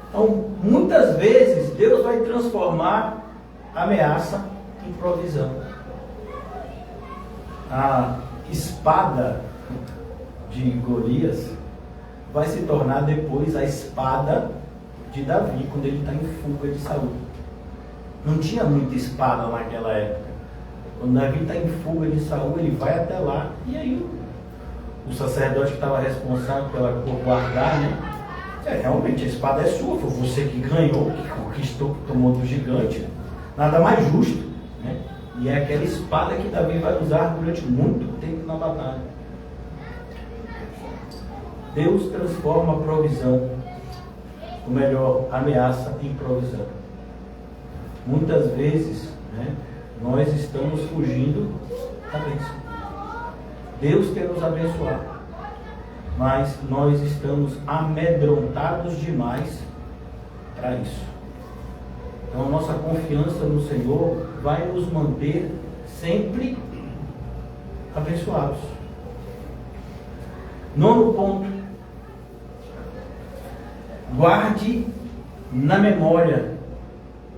Então, muitas vezes, Deus vai transformar a ameaça em provisão. A espada de Golias vai se tornar depois a espada de Davi, quando ele está em fuga de Saul. Não tinha muita espada naquela época. Quando Davi está em fuga de Saul, ele vai até lá, e aí o sacerdote que estava responsável por guardar, né? Realmente a espada é sua, foi você que ganhou, que conquistou, que tomou do gigante. Nada mais justo, né? E é aquela espada que Davi vai usar durante muito tempo na batalha. Deus transforma a provisão, ou melhor, ameaça em provisão. Muitas vezes, né, nós estamos fugindo da bênção. Deus quer nos abençoar, mas nós estamos amedrontados demais para isso. Então a nossa confiança no Senhor vai nos manter sempre abençoados. Nono ponto: guarde na memória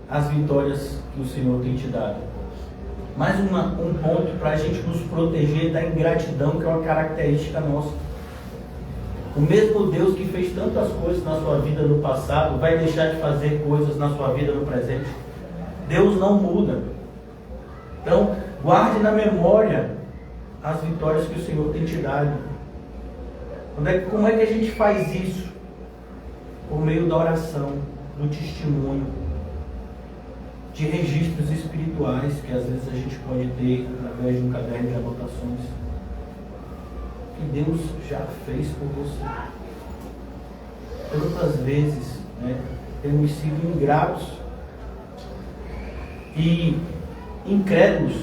as vitórias que o Senhor tem te dado. Mais um ponto para a gente nos proteger da ingratidão, que é uma característica nossa. O mesmo Deus que fez tantas coisas na sua vida no passado, vai deixar de fazer coisas na sua vida no presente? Deus não muda. Então, guarde na memória as vitórias que o Senhor tem te dado. Como é que a gente faz isso? Por meio da oração, do testemunho, de registros espirituais que às vezes a gente pode ter através de um caderno de anotações. Que Deus já fez por você. Tantas vezes, temos sido ingratos e incrédulos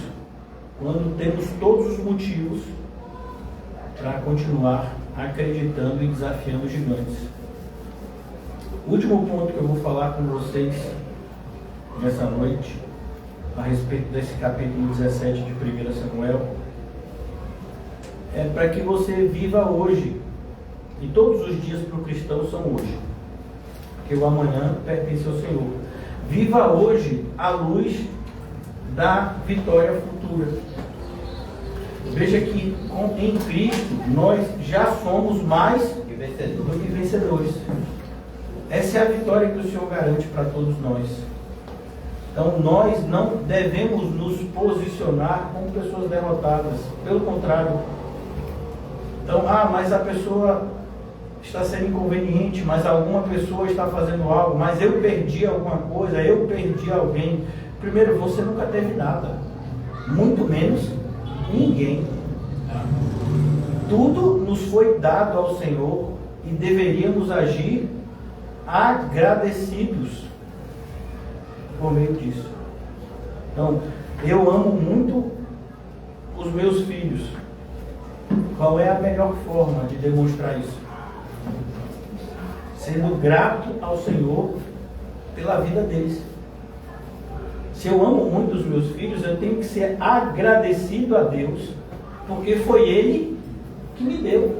quando temos todos os motivos para continuar acreditando e desafiando os gigantes. O último ponto que eu vou falar com vocês nessa noite, a respeito desse capítulo 17 de 1 Samuel, é para que você viva hoje, e todos os dias para o cristão são hoje, porque o amanhã pertence ao Senhor. Viva hoje à luz da vitória futura. Veja que em Cristo nós já somos mais do que vencedores. Essa é a vitória que o Senhor garante para todos nós. Então nós não devemos nos posicionar como pessoas derrotadas. Pelo contrário. Então, mas a pessoa está sendo inconveniente, mas alguma pessoa está fazendo algo, mas eu perdi alguma coisa, eu perdi alguém. Primeiro, você nunca teve nada, muito menos ninguém. Tudo nos foi dado ao Senhor e deveríamos agir agradecidos por meio disso. Então, eu amo muito os meus filhos. Qual é a melhor forma de demonstrar isso? Sendo grato ao Senhor pela vida deles. Se eu amo muito os meus filhos, eu tenho que ser agradecido a Deus, porque foi Ele que me deu.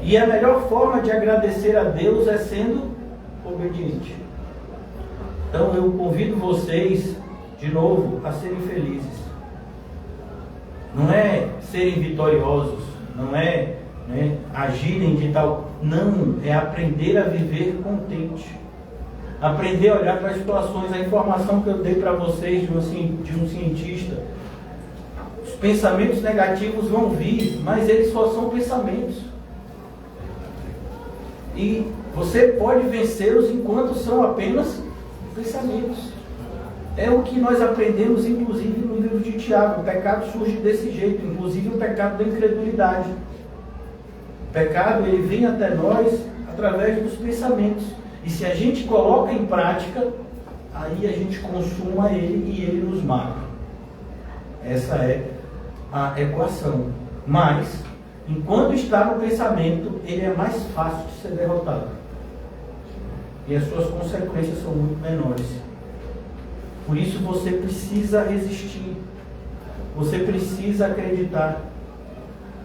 E a melhor forma de agradecer a Deus é sendo obediente. Então eu convido vocês, de novo, a serem felizes. Não é serem vitoriosos, não é agirem de tal... Não, é aprender a viver contente. Aprender a olhar para as situações. A informação que eu dei para vocês de um cientista, os pensamentos negativos vão vir, mas eles só são pensamentos. E você pode vencê-los enquanto são apenas pensamentos. É o que nós aprendemos, inclusive, no livro de Tiago. O pecado surge desse jeito, inclusive o pecado da incredulidade. O pecado, ele vem até nós através dos pensamentos. E se a gente coloca em prática, aí a gente consuma ele e ele nos mata. Essa é a equação. Mas, enquanto está no pensamento, ele é mais fácil de ser derrotado. E as suas consequências são muito menores. Por isso você precisa resistir. Você precisa acreditar.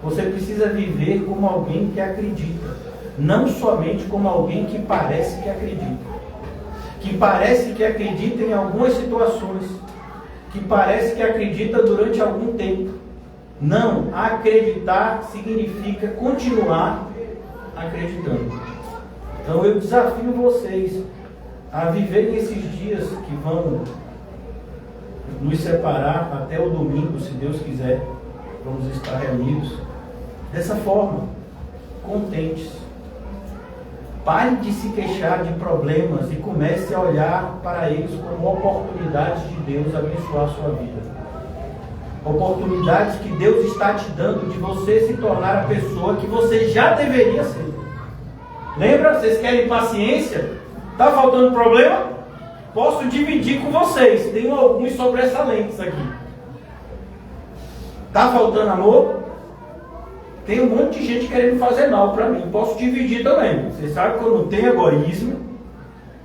Você precisa viver como alguém que acredita. Não somente como alguém que parece que acredita. Que parece que acredita em algumas situações. Que parece que acredita durante algum tempo. Não, acreditar significa continuar acreditando. Então eu desafio vocês a viverem esses dias que vão nos separar até o domingo, se Deus quiser. Vamos estar reunidos dessa forma, contentes. Pare de se queixar de problemas e comece a olhar para eles como oportunidades de Deus abençoar a sua vida. Oportunidades que Deus está te dando de você se tornar a pessoa que você já deveria ser. Lembra? Vocês querem paciência? Está faltando problema? Posso dividir com vocês. Tenho alguns sobressalentes aqui. Está faltando amor? Tem um monte de gente querendo fazer mal para mim. Posso dividir também. Vocês sabem que eu não tenho egoísmo.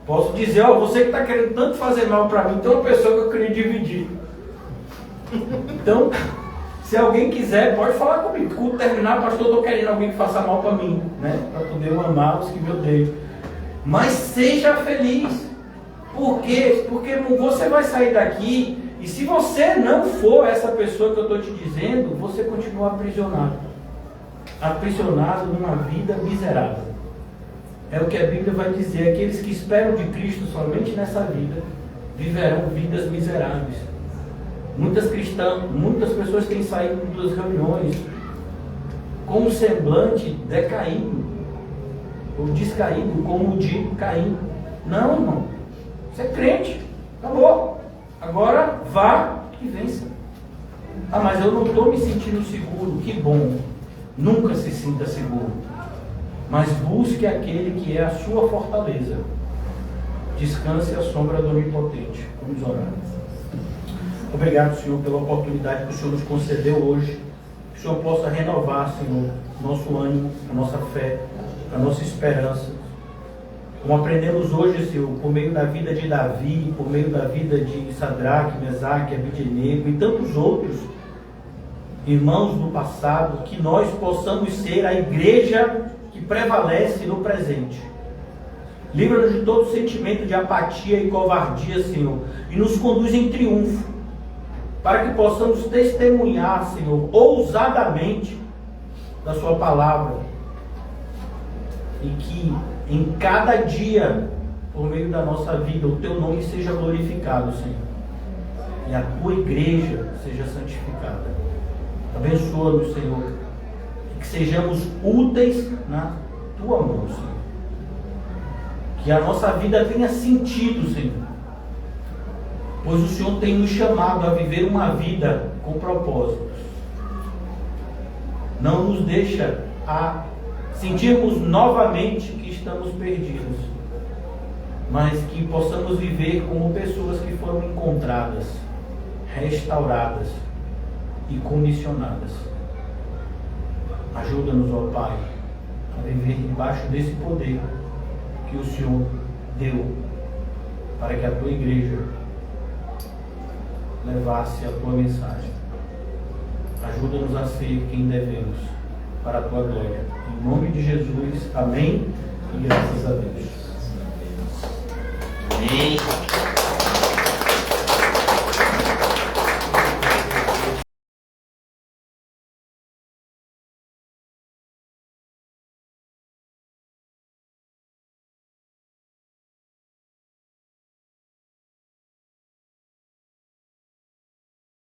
Posso dizer, você que está querendo tanto fazer mal para mim, tem uma pessoa que eu queria dividir. Então, se alguém quiser, pode falar comigo. Quando terminar, pastor, eu estou querendo alguém que faça mal para mim, para poder eu amar os que me odeiam. Mas seja feliz. Por quê? Porque você vai sair daqui e se você não for essa pessoa que eu estou te dizendo, você continua aprisionado. aprisionados numa vida miserável. É o que a Bíblia vai dizer: aqueles que esperam de Cristo somente nessa vida viverão vidas miseráveis. Muitas pessoas têm saído das reuniões com um semblante decaído, ou descaído, como o de Caim. Não, irmão, você é crente, acabou. Agora vá e vença. Ah, mas eu não estou me sentindo seguro. Que bom, nunca se sinta seguro, mas busque aquele que é a sua fortaleza. Descanse à sombra do Onipotente. Vamos orar. Obrigado, Senhor, pela oportunidade que o Senhor nos concedeu hoje. Que o Senhor possa renovar, Senhor, nosso ânimo, a nossa fé, a nossa esperança. Como aprendemos hoje, Senhor, por meio da vida de Davi, por meio da vida de Sadraque, Mesaque, Abidinego e tantos outros irmãos do passado, que nós possamos ser a igreja que prevalece no presente. Livra-nos de todo sentimento de apatia e covardia, Senhor, e nos conduz em triunfo, para que possamos testemunhar, Senhor, ousadamente da Sua palavra, e que em cada dia, por meio da nossa vida, o Teu nome seja glorificado, Senhor, e a Tua igreja seja santificada. Abençoa-nos, Senhor, e que sejamos úteis na Tua mão, Senhor. Que a nossa vida tenha sentido, Senhor, pois o Senhor tem nos chamado a viver uma vida com propósitos. Não nos deixa a sentirmos novamente que estamos perdidos, mas que possamos viver como pessoas que foram encontradas, restauradas e comissionadas. Ajuda-nos, ó Pai, a viver debaixo desse poder que o Senhor deu para que a Tua igreja levasse a Tua mensagem. Ajuda-nos a ser quem devemos para a Tua glória. Em nome de Jesus, amém e graças a Deus. Amém.